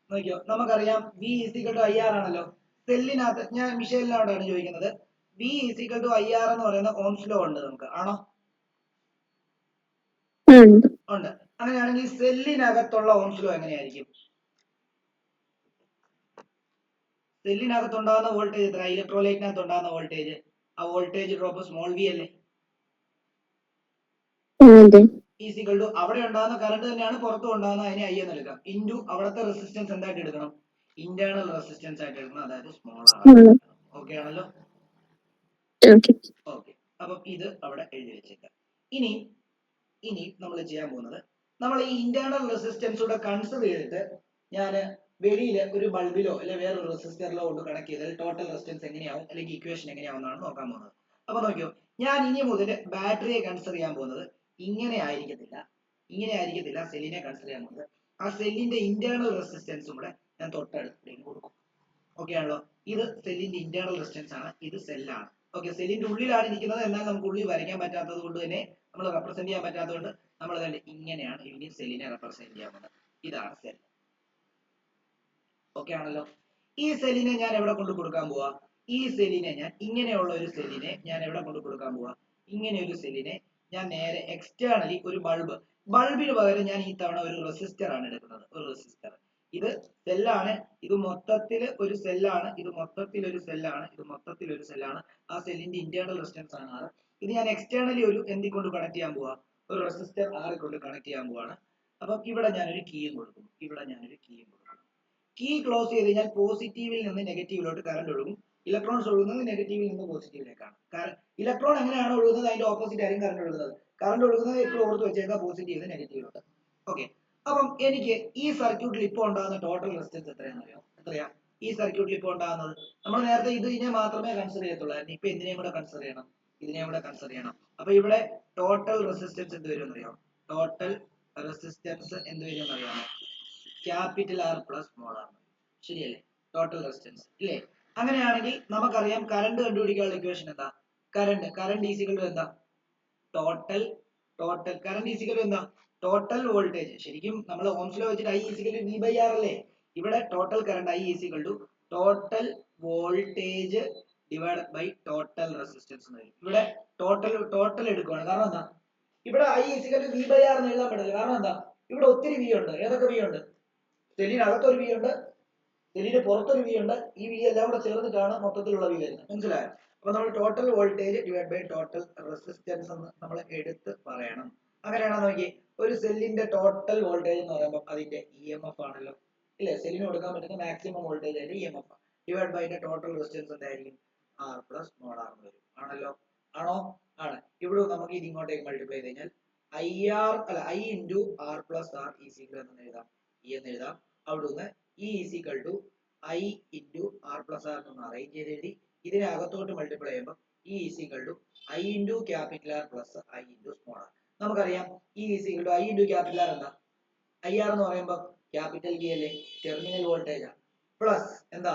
നോക്കിയോ, നമുക്കറിയാം V equal to IR ആണല്ലോ. സെല്ലിനകത്ത് ഞാൻ മിഷേലിനോടാണ് ചോദിക്കുന്നത്, V ഈക്വൽ ടു IR എന്ന് പറയുന്ന Ohm's law ഉണ്ട് നമുക്ക്, ആണോ? ഉണ്ട്. അങ്ങനെയാണെങ്കിൽ സെല്ലിനകത്തുള്ള ഓംസ് ലോ എങ്ങനെയായിരിക്കും? സെല്ലിനകത്തുണ്ടാകുന്ന വോൾട്ടേജ് എത്ര? ഇലക്ട്രോലൈറ്റിനകത്ത് ഉണ്ടാകുന്ന വോൾട്ടേജ്, ആ വോൾട്ടേജ് ഡ്രോപ്പ് സ്മോൾ വി അല്ലേ? അതെ. ഈസിക്കൽ ടു അവിടെ ഉണ്ടാകുന്ന കറണ്ട് തന്നെയാണ് പുറത്തും ഉണ്ടാകുന്ന, അതിനെ ഐ എന്ന് എടുക്കാം. ഇൻറ്റു അവിടുത്തെ റെസിസ്റ്റൻസ് എന്തായിട്ട് എടുക്കണം? ഇന്റേണൽ റെസിസ്റ്റൻസ് ആയിട്ട് എടുക്കണം, അതായത് സ്മോൾ ആർ. ഓക്കെ ആണല്ലോ? ഓക്കെ. ഓക്കെ, അപ്പം ഇത് അവിടെ എഴുതി വെച്ചേക്കാം. ഇനി നമ്മൾ ചെയ്യാൻ പോകുന്നത്, നമ്മൾ ഈ ഇന്റേണൽ റെസിസ്റ്റൻസ് കൂടെ കൺസിഡർ ചെയ്തിട്ട് ഞാൻ വെളിയിൽ ഒരു ബൾബിലോ അല്ലെ വേറൊരു റെസിസ്റ്ററിലോ കൊണ്ട് കണക്ട് ചെയ്താൽ ടോട്ടൽ റെസിസ്റ്റൻസ് എങ്ങനെയാവും, അല്ലെങ്കിൽ ഇക്വേഷൻ എങ്ങനെയാവും എന്നാണ് നോക്കാൻ പോകുന്നത്. അപ്പൊ നോക്കിയോ, ഞാൻ ഇനി മുതൽ ബാറ്ററിയെ കൺസിഡർ ചെയ്യാൻ പോകുന്നത് ഇങ്ങനെ ആയിരിക്കത്തില്ല സെല്ലിനെ കൺസിഡർ ചെയ്യാൻ പോകുന്നത്. ആ സെല്ലിന്റെ ഇന്റേണൽ റെസിസ്റ്റൻസും കൂടെ ഞാൻ തൊട്ടടുത്തേക്ക് കൊടുക്കും. ഓക്കെ ആണല്ലോ? ഇത് സെല്ലിന്റെ ഇന്റേണൽ റെസിസ്റ്റൻസ് ആണ്, ഇത് സെല്ലാണ്. ഓക്കെ, സെല്ലിന്റെ ഉള്ളിലാണ് ഇരിക്കുന്നത്, എന്നാൽ നമുക്ക് ഉള്ളിൽ വരയ്ക്കാൻ പറ്റാത്തത് കൊണ്ട് തന്നെ, നമ്മൾ റെപ്രസെന്റ് ചെയ്യാൻ പറ്റാത്തതുകൊണ്ട് നമ്മൾ ഇങ്ങനെയാണ് ഇനി സെല്ലിനെ റെപ്രസെന്റ് ചെയ്യാൻ പോകുന്നത്. ഇതാണ് സെൽ. ഓക്കെ ആണല്ലോ? ഈ സെല്ലിനെ ഞാൻ എവിടെ കൊണ്ട് കൊടുക്കാൻ പോവാ? ഈ സെല്ലിനെ ഞാൻ ഇങ്ങനെയുള്ള ഒരു സെല്ലിനെ ഞാൻ എവിടെ കൊണ്ട് കൊടുക്കാൻ പോവാ? ഇങ്ങനെ ഒരു സെല്ലിനെ ഞാൻ നേരെ എക്സ്റ്റേണലി ഒരു ബൾബിന് പകരം ഞാൻ ഈ തവണ ഒരു റെസിസ്റ്റർ ആണ് എടുക്കുന്നത്. ഒരു റെസിസ്റ്റർ. ഇത് സെല്ലാണ്, ഇത് മൊത്തത്തിൽ ഒരു സെല്ലാണ്, ഇത് മൊത്തത്തിൽ ഒരു സെല്ലാണ്, ഇത് മൊത്തത്തിൽ ഒരു സെല്ലാണ്. ആ സെല്ലിന്റെ ഇന്റേണൽ റെസിസ്റ്റൻസ് ആണ് R. ഇത് ഞാൻ എക്സ്റ്റേണലി ഒരു എന്തിക്കൊണ്ട് കണക്ട് ചെയ്യാൻ പോവാ? ഒരു റെസിസ്റ്റർ R കൊണ്ട് കണക്ട് ചെയ്യാൻ പോവാണ്. അപ്പം ഇവിടെ ഞാനൊരു കീയും കൊടുക്കും, ഇവിടെ ഞാനൊരു കീയും കൊടുക്കും. കീ ക്ലോസ് ചെയ്ത് കഴിഞ്ഞാൽ പോസിറ്റീവിൽ നിന്ന് നെഗറ്റീവിലോട്ട് കറണ്ട് ഒഴുകും. ഇലക്ട്രോൺസ് ഒഴുകുന്നത് നെഗറ്റീവിൽ നിന്ന് പോസിറ്റീവിലേക്കാണ്. ഇലക്ട്രോൺ എങ്ങനെയാണ് ഒഴുകുന്നത്, അതിന്റെ ഓപ്പോസിറ്റ് ആയിരിക്കും കറണ്ട് ഒഴുകുന്നത്. കറണ്ട് ഒഴുകുന്നത് എപ്പോഴും ഓർത്ത് വെച്ചേക്കാം, പോസിറ്റീവ് നെഗറ്റീവിലോട്ട്. ഓക്കെ, അപ്പം എനിക്ക് ഈ സർക്യൂട്ടിൽ ഇപ്പോൾ ഉണ്ടാകുന്ന ടോട്ടൽ റെസിസ്റ്റൻസ് എത്രയാണെന്ന് അറിയാം? എത്രയാ ഈ സർക്യൂട്ടിൽ ഇപ്പോൾ ഉണ്ടാകുന്നത്? നമ്മൾ നേരത്തെ ഇതിനെ മാത്രമേ കൺസിഡർ ചെയ്യത്തുള്ളായിരുന്നു, ഇപ്പൊ എന്തിനേയും കൂടെ കൺസിഡർ ചെയ്യണം, ഇതിനെയും കൂടെ കൺസിഡർ ചെയ്യണം. അപ്പൊ ഇവിടെ ടോട്ടൽ റെസിസ്റ്റൻസ് എന്ത് വരും എന്നറിയാം? ടോട്ടൽ റെസിസ്റ്റൻസ് എന്ത് വരും എന്നറിയാമോ? Capital R plus small R. ശരിയല്ലേ? ടോട്ടൽ റെസിസ്റ്റൻസ് ഇല്ലേ? അങ്ങനെയാണെങ്കിൽ നമുക്കറിയാം കറണ്ട് കണ്ടുപിടിക്കാനുള്ള ഇക്വേഷൻ എന്താ? കറണ്ട് ഈസിക്കൽ ടു എന്താ? ടോട്ടൽ കറണ്ട് ഈസിക്കൽ ടു എന്താ? Total voltage. ശരിക്കും നമ്മൾ ഓംസ് ലോ വെച്ചിട്ട് I is equal to V by R അല്ലേ? ഇവിടെ total current I is equal to total voltage divided by total resistance എന്ന് വരും. ഇവിടെ ടോട്ടൽ എടുക്കുകയാണ്. കാരണം എന്താ? ഇവിടെ I is equal to V by R എന്ന് എഴുതാൻ പറ്റില്ല. കാരണം എന്താ? ഇവിടെ ഒത്തിരി V ഉണ്ട്. ഏതൊക്കെ V ഉണ്ട്? സെല്ലിനകത്തൊരു V ഉണ്ട്, സെല്ലിന് പുറത്തൊരു V ഉണ്ട്. ഈ V എല്ലാം കൂടെ ചേർന്നിട്ടാണ് മൊത്തത്തിലുള്ള V വരുന്നത്. മനസ്സിലായോ? അപ്പൊ നമ്മൾ total voltage divide by total resistance എന്ന് നമ്മൾ എടുത്ത് പറയണം. അങ്ങനെയാണോ നോക്കി? ഒരു സെല്ലിന്റെ ടോട്ടൽ വോൾട്ടേജ് എന്ന് പറയുമ്പോൾ അതിന്റെ EMF ആണല്ലോ, ഇല്ലേ? സെല്ലിന് കൊടുക്കാൻ പറ്റുന്ന മാക്സിമം വോൾട്ടേജ് അതിന്റെ EMF divide by total resistance എന്തായിരിക്കും? R പ്ലസ് സ്മോൾ r എന്ന് വരും. ആണല്ലോ? ആണോ? ആണ്. ഇവിടെ നമുക്ക് ഇത് ഇങ്ങോട്ടേക്ക് മൾട്ടിപ്ലൈ ചെയ്ത് കഴിഞ്ഞാൽ I into R plus R is equal എന്ന് എഴുതാം, E എന്ന് എഴുതാം. അവിടുന്ന് E is equal to I into R plus R എന്ന് അറേഞ്ച് ചെയ്ത് എഴുതി. ഇതിനെ അകത്തോട്ട് മൾട്ടിപ്ലൈ ചെയ്യുമ്പോൾ E is equal to I into capital R plus I into small r. നമുക്കറിയാം E is equal to I into capital R എന്താ? IR എന്ന് പറയുമ്പോൾ ക്യാപിറ്റൽ V അല്ലേ? ടെർമിനൽ വോൾട്ടേജ് ആണ്. പ്ലസ് എന്താ?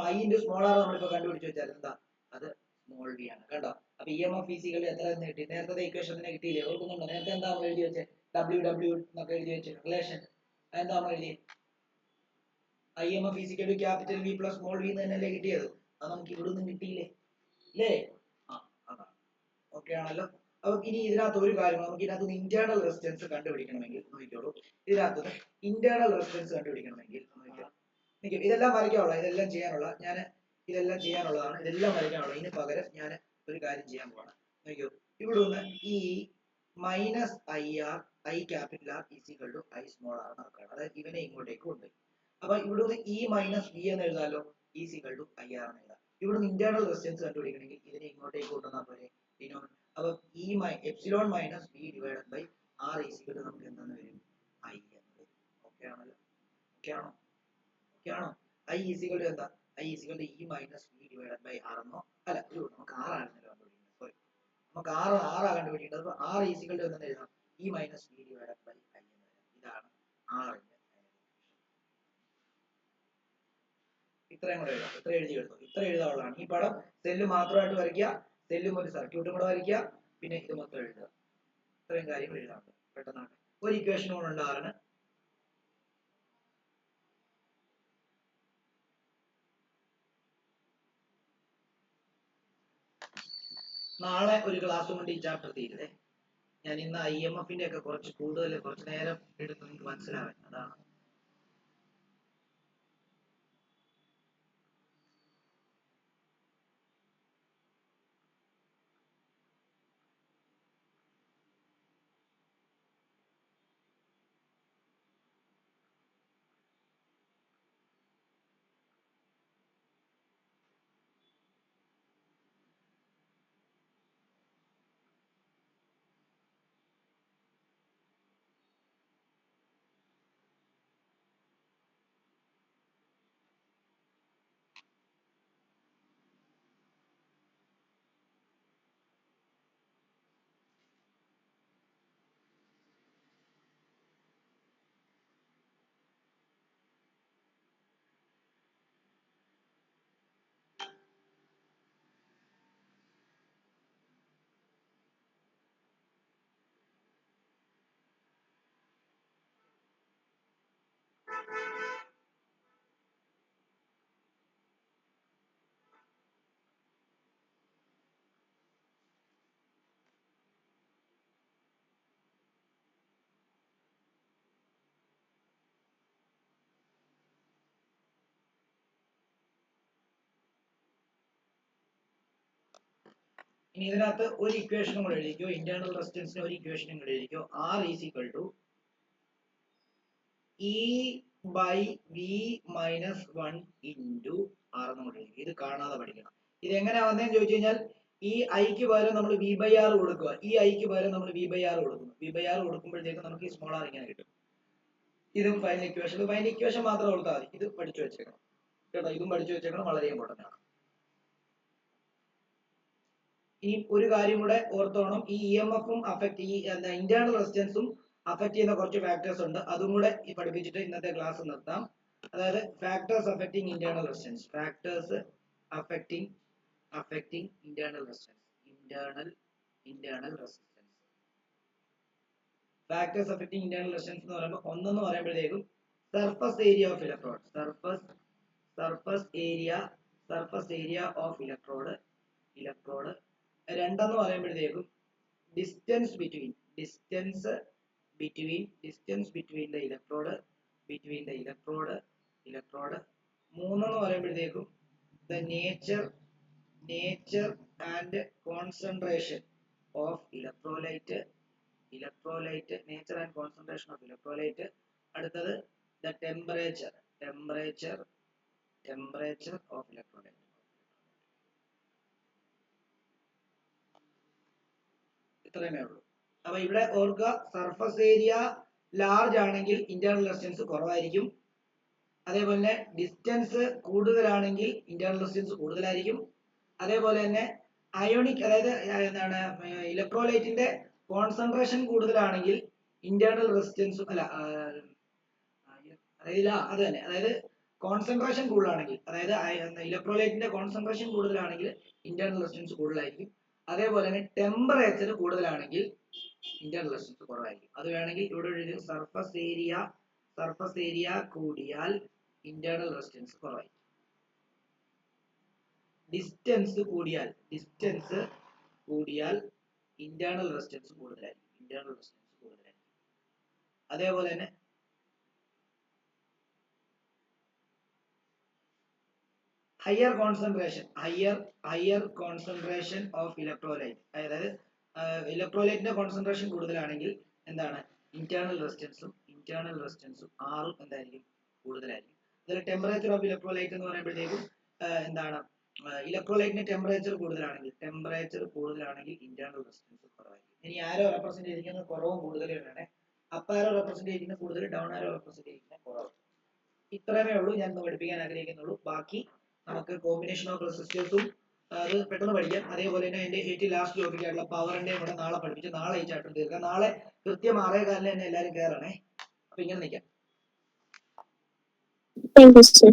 I ഇൻറ്റു സ്മോൾ r നമ്മളിപ്പോൾ കണ്ടുപിടിച്ച് വെച്ചാൽ എന്താ? അത് സ്മോൾ v ആണ്. കണ്ടോ? അപ്പൊ EMF ഈസിക്കൽ എത്ര എന്ന് കിട്ടി? നേരത്തെ ഇക്വേഷൻ തന്നെ കിട്ടിയില്ലേ? ഓർക്കുന്നുണ്ടോ? നേരത്തെ എന്താ നമ്മൾ എഴുതി വെച്ചത്? W എന്നൊക്കെ എഴുതി വെച്ച് റിലേഷൻ. അതെന്താ നമ്മൾ എഴുതി? IMF is equal to capital V plus small v എന്ന് തന്നെയല്ലേ കിട്ടിയത്? അത് നമുക്ക് ഇവിടെ നിന്നും കിട്ടിയില്ലേ? അല്ലേ? അതാണ്. ഓക്കെ ആണല്ലോ? അപ്പൊ ഇനി ഇതിനകത്ത് ഒരു കാര്യം, നമുക്ക് ഇതിനകത്ത് ഇന്റേണൽ റെസിസ്റ്റൻസ് കണ്ടുപിടിക്കണമെങ്കിൽ നോക്കിക്കോളൂ. ഇതിനകത്ത് ഇന്റേണൽ റെസിസ്റ്റൻസ് കണ്ടുപിടിക്കണമെങ്കിൽ നോക്കിക്കോ, ഇതെല്ലാം വരയ്ക്കാനുള്ള, ഇതെല്ലാം ചെയ്യാനുള്ളതാണ്, ഇതെല്ലാം വരയ്ക്കാനുള്ളത്. ഇതിന് പകരം ഞാൻ ഒരു കാര്യം ചെയ്യാൻ പോവാണ്. നോക്കിയോ, ഇവിടെ നിന്ന് ഈ minus I capital R is equal to I small r നടക്കുകയാണ്. അതായത് ഇവനെ ഇങ്ങോട്ടേക്ക് കൊണ്ടുപോയി. അപ്പൊ ഇവിടുന്ന് E മൈനസ് V എന്ന് എഴുതാലോ, ഈസിക്കൽ ടു IR എന്ന് എഴുതാം. ഇവിടുന്ന് ഇന്റേണൽ റെസിസ്റ്റൻസ് കണ്ടുപിടിക്കണമെങ്കിൽ ഇതിനെ ഇങ്ങോട്ടേക്ക് കൊണ്ടുവന്നാൽ പോലെ അപ്പൊ epsilon minus V divided by R is equal to നമുക്ക് എന്തെന്ന് വരും? I എന്ന് വരും. ഓക്കെ ആണല്ലോ? ഓക്കെ ആണോ? ഓക്കെ ആണോ? I ഈസിക്കൽ ടു എന്താ? I is equal to E minus V divided by R എന്നോ അല്ല, നമുക്ക് R ആണെന്നല്ലോ കണ്ടുപിടിക്കുന്നത്. സോറി, നമുക്ക് R ആ കണ്ടുപിടിക്കേണ്ടത്. അപ്പൊ R ഈസിക്കൽ ടു എന്താ എഴുതാം? E minus V divided by I എന്ന് എഴുതാം. ഇതാണ് R. ഇത്രയും കൂടെ എഴുതാം. ഇത്ര എഴുതി എടുത്തു. ഇത്ര എഴുതാനുള്ളതാണ്. ഈ പടം സെല്ല് മാത്രമായിട്ട് വരയ്ക്കുക, സെല്ലും ഒരു സർക്യൂട്ടും കൂടെ വരയ്ക്കുക, പിന്നെ ഇത് മൊത്തം എഴുതുക. ഇത്രയും കാര്യങ്ങൾ എഴുതാറുണ്ട്. പെട്ടെന്നാണ്. ഒരു ഇക്വേഷൻ കൂടെ ഉണ്ട് R-ന്. നാളെ ഒരു ക്ലാസ് കൊണ്ട് ഈ ചാപ്റ്റർ തീരുതേ. ഞാൻ ഇന്ന് IMF-ന്റെ ഒക്കെ കുറച്ച് നേരം എടുത്ത് നിങ്ങൾക്ക് മനസ്സിലാവാൻ. അതാണ്. ഇനി ഇതിനകത്ത് ഒരു ഇക്വേഷനും കൂടെ എഴുതിക്കോ. ഇന്റേണൽ റെസിസ്റ്റൻസിന് ഒരു ഇക്വേഷനും കൂടെ എഴുതിക്കോ. R is equal to E by V minus 1 into R എന്ന് കൂടെ എഴുതിക്കോ. ഇത് കാണാതെ പഠിക്കണം. ഇത് എങ്ങനെയാ വന്നതെന്ന് ചോദിച്ചു കഴിഞ്ഞാൽ ഈ ഐക്ക് പകരം നമ്മൾ V by R കൊടുക്കുക. ഈ ഐക്ക് പകരം നമ്മൾ V by R കൊടുക്കുന്നു. V by R കൊടുക്കുമ്പോഴത്തേക്ക് നമുക്ക് ഈ സ്മോൾ R ഇങ്ങനെ കിട്ടും. ഇതും ഫൈനൽ ഇക്വേഷൻ. ഇത് ഫൈനൽ ഇക്വേഷൻ മാത്രം കൊടുത്താൽ മതി. ഇത് പഠിച്ചു വെച്ചേക്കണം കേട്ടോ. ഇതും പഠിച്ചു വെച്ചേക്കണം. വളരെ ഇമ്പോർട്ടന്റ് ആണ്. ഈ ഒരു കാര്യം കൂടെ ഓർത്തോണം. ഈ EMF-ഉം ഇന്റേണൽ റെസിസ്റ്റൻസും അഫക്ട് ചെയ്യുന്ന കുറച്ച് ഫാക്ടേഴ്സ് ഉണ്ട്. അതും കൂടെ പഠിപ്പിച്ചിട്ട് ഇന്നത്തെ ക്ലാസ് നിർത്താം. അതായത് factors affecting internal resistance. Factors affecting internal resistance. Internal resistance. Factors affecting internal resistance എന്ന് പറയുമ്പോൾ ഒന്നെന്ന് പറയുമ്പോഴത്തേക്കും surface area of electrode. Surface area of electrode. രണ്ടെന്ന് പറയുമ്പോഴത്തേക്കും ഡിസ്റ്റൻസ് ബിറ്റ്വീൻ ദ ഇലക്ട്രോഡ്. മൂന്നെന്ന് പറയുമ്പോഴത്തേക്കും the nature and concentration of electrolyte. Nature and concentration of electrolyte. അടുത്തത് the temperature of electrolyte. ഇത്രയുമേ ഉള്ളൂ. അപ്പൊ ഇവിടെ ഓർക്കുക, സർഫസ് ഏരിയ ലാർജ് ആണെങ്കിൽ ഇന്റേണൽ റെസിസ്റ്റൻസ് കുറവായിരിക്കും. അതേപോലെ തന്നെ ഡിസ്റ്റൻസ് കൂടുതലാണെങ്കിൽ ഇന്റേണൽ റെസിസ്റ്റൻസ് കൂടുതലായിരിക്കും. അതേപോലെ തന്നെ അയോണിക്, അതായത് എന്താണ്, ഇലക്ട്രോലൈറ്റിന്റെ കോൺസെൻട്രേഷൻ കൂടുതലാണെങ്കിൽ ഇന്റേണൽ റെസിസ്റ്റൻസും അത് തന്നെ, അതായത് കോൺസെൻട്രേഷൻ കൂടുതലാണെങ്കിൽ, അതായത് ഇലക്ട്രോലൈറ്റിന്റെ കോൺസെൻട്രേഷൻ കൂടുതലാണെങ്കിൽ ഇന്റേണൽ റെസിസ്റ്റൻസ് കൂടുതലായിരിക്കും. അതേപോലെ തന്നെ ടെമ്പറേച്ചർ കൂടുതലാണെങ്കിൽ ഇന്റേണൽ റെസിസ്റ്റൻസ് കുറവായിരിക്കും. അത് വേണമെങ്കിൽ ഇവിടെ ഒരു സർഫസ് ഏരിയ കൂടിയാൽ ഇന്റേണൽ റെസിസ്റ്റൻസ് കുറവായിരിക്കും. ഡിസ്റ്റൻസ് കൂടിയാൽ ഇന്റേണൽ റെസിസ്റ്റൻസ് കൂടുതലായിരിക്കും. അതേപോലെ തന്നെ ഹയർ കോൺസെൻട്രേഷൻ ഓഫ് ഇലക്ട്രോലൈറ്റ്, അതായത് ഇലക്ട്രോലൈറ്റിന്റെ കോൺസെൻട്രേഷൻ കൂടുതലാണെങ്കിൽ എന്താണ്, ഇന്റേണൽ റെസിസ്റ്റൻസും ആറും എന്തായിരിക്കും, കൂടുതലായിരിക്കും. അതിൽ ടെമ്പറേച്ചർ ഓഫ് ഇലക്ട്രോലൈറ്റ് എന്ന് പറയുമ്പോഴത്തേക്കും എന്താണ്, ഇലക്ട്രോലൈറ്റിന്റെ ടെമ്പറേച്ചർ കൂടുതലാണെങ്കിൽ ഇന്റേണൽ റെസിസ്റ്റൻസ് കുറവായിരിക്കും. ഇനി ആരോ റെപ്രസെന്റ് ചെയ്തിരിക്കുന്ന കുറവും കൂടുതലും വേണേ. അപ്പ് ആരോ റെപ്രസെന്റ് ചെയ്തിരിക്കുന്ന കൂടുതൽ, ഡൗൺ ആരോ റെപ്രസെന്റ് ചെയ്തിരിക്കുന്ന കുറവ്. ഇത്രമേ ഉള്ളൂ ഞാൻ പഠിപ്പിക്കാൻ ആഗ്രഹിക്കുന്നുള്ളൂ. ബാക്കി നമുക്ക് കോമ്പിനേഷൻ ഓഫ് റെസിസ്റ്റേഴ്സും അത് പെട്ടെന്ന് പഠിക്കാം. അതേപോലെ തന്നെ എന്റെ ഏറ്റവും ലാസ്റ്റ് ടോപ്പിക് ആയിട്ടുള്ള പവറിന്റെ കൂടെ നാളെ പഠിപ്പിച്ച് നാളെ ഈ ചാപ്റ്റർ തീർക്കാം. നാളെ കൃത്യം 6:15 തന്നെ എല്ലാവരും കയറണേ. അപ്പൊ ഇങ്ങനെ നിൽക്കാം. Thank you, sir.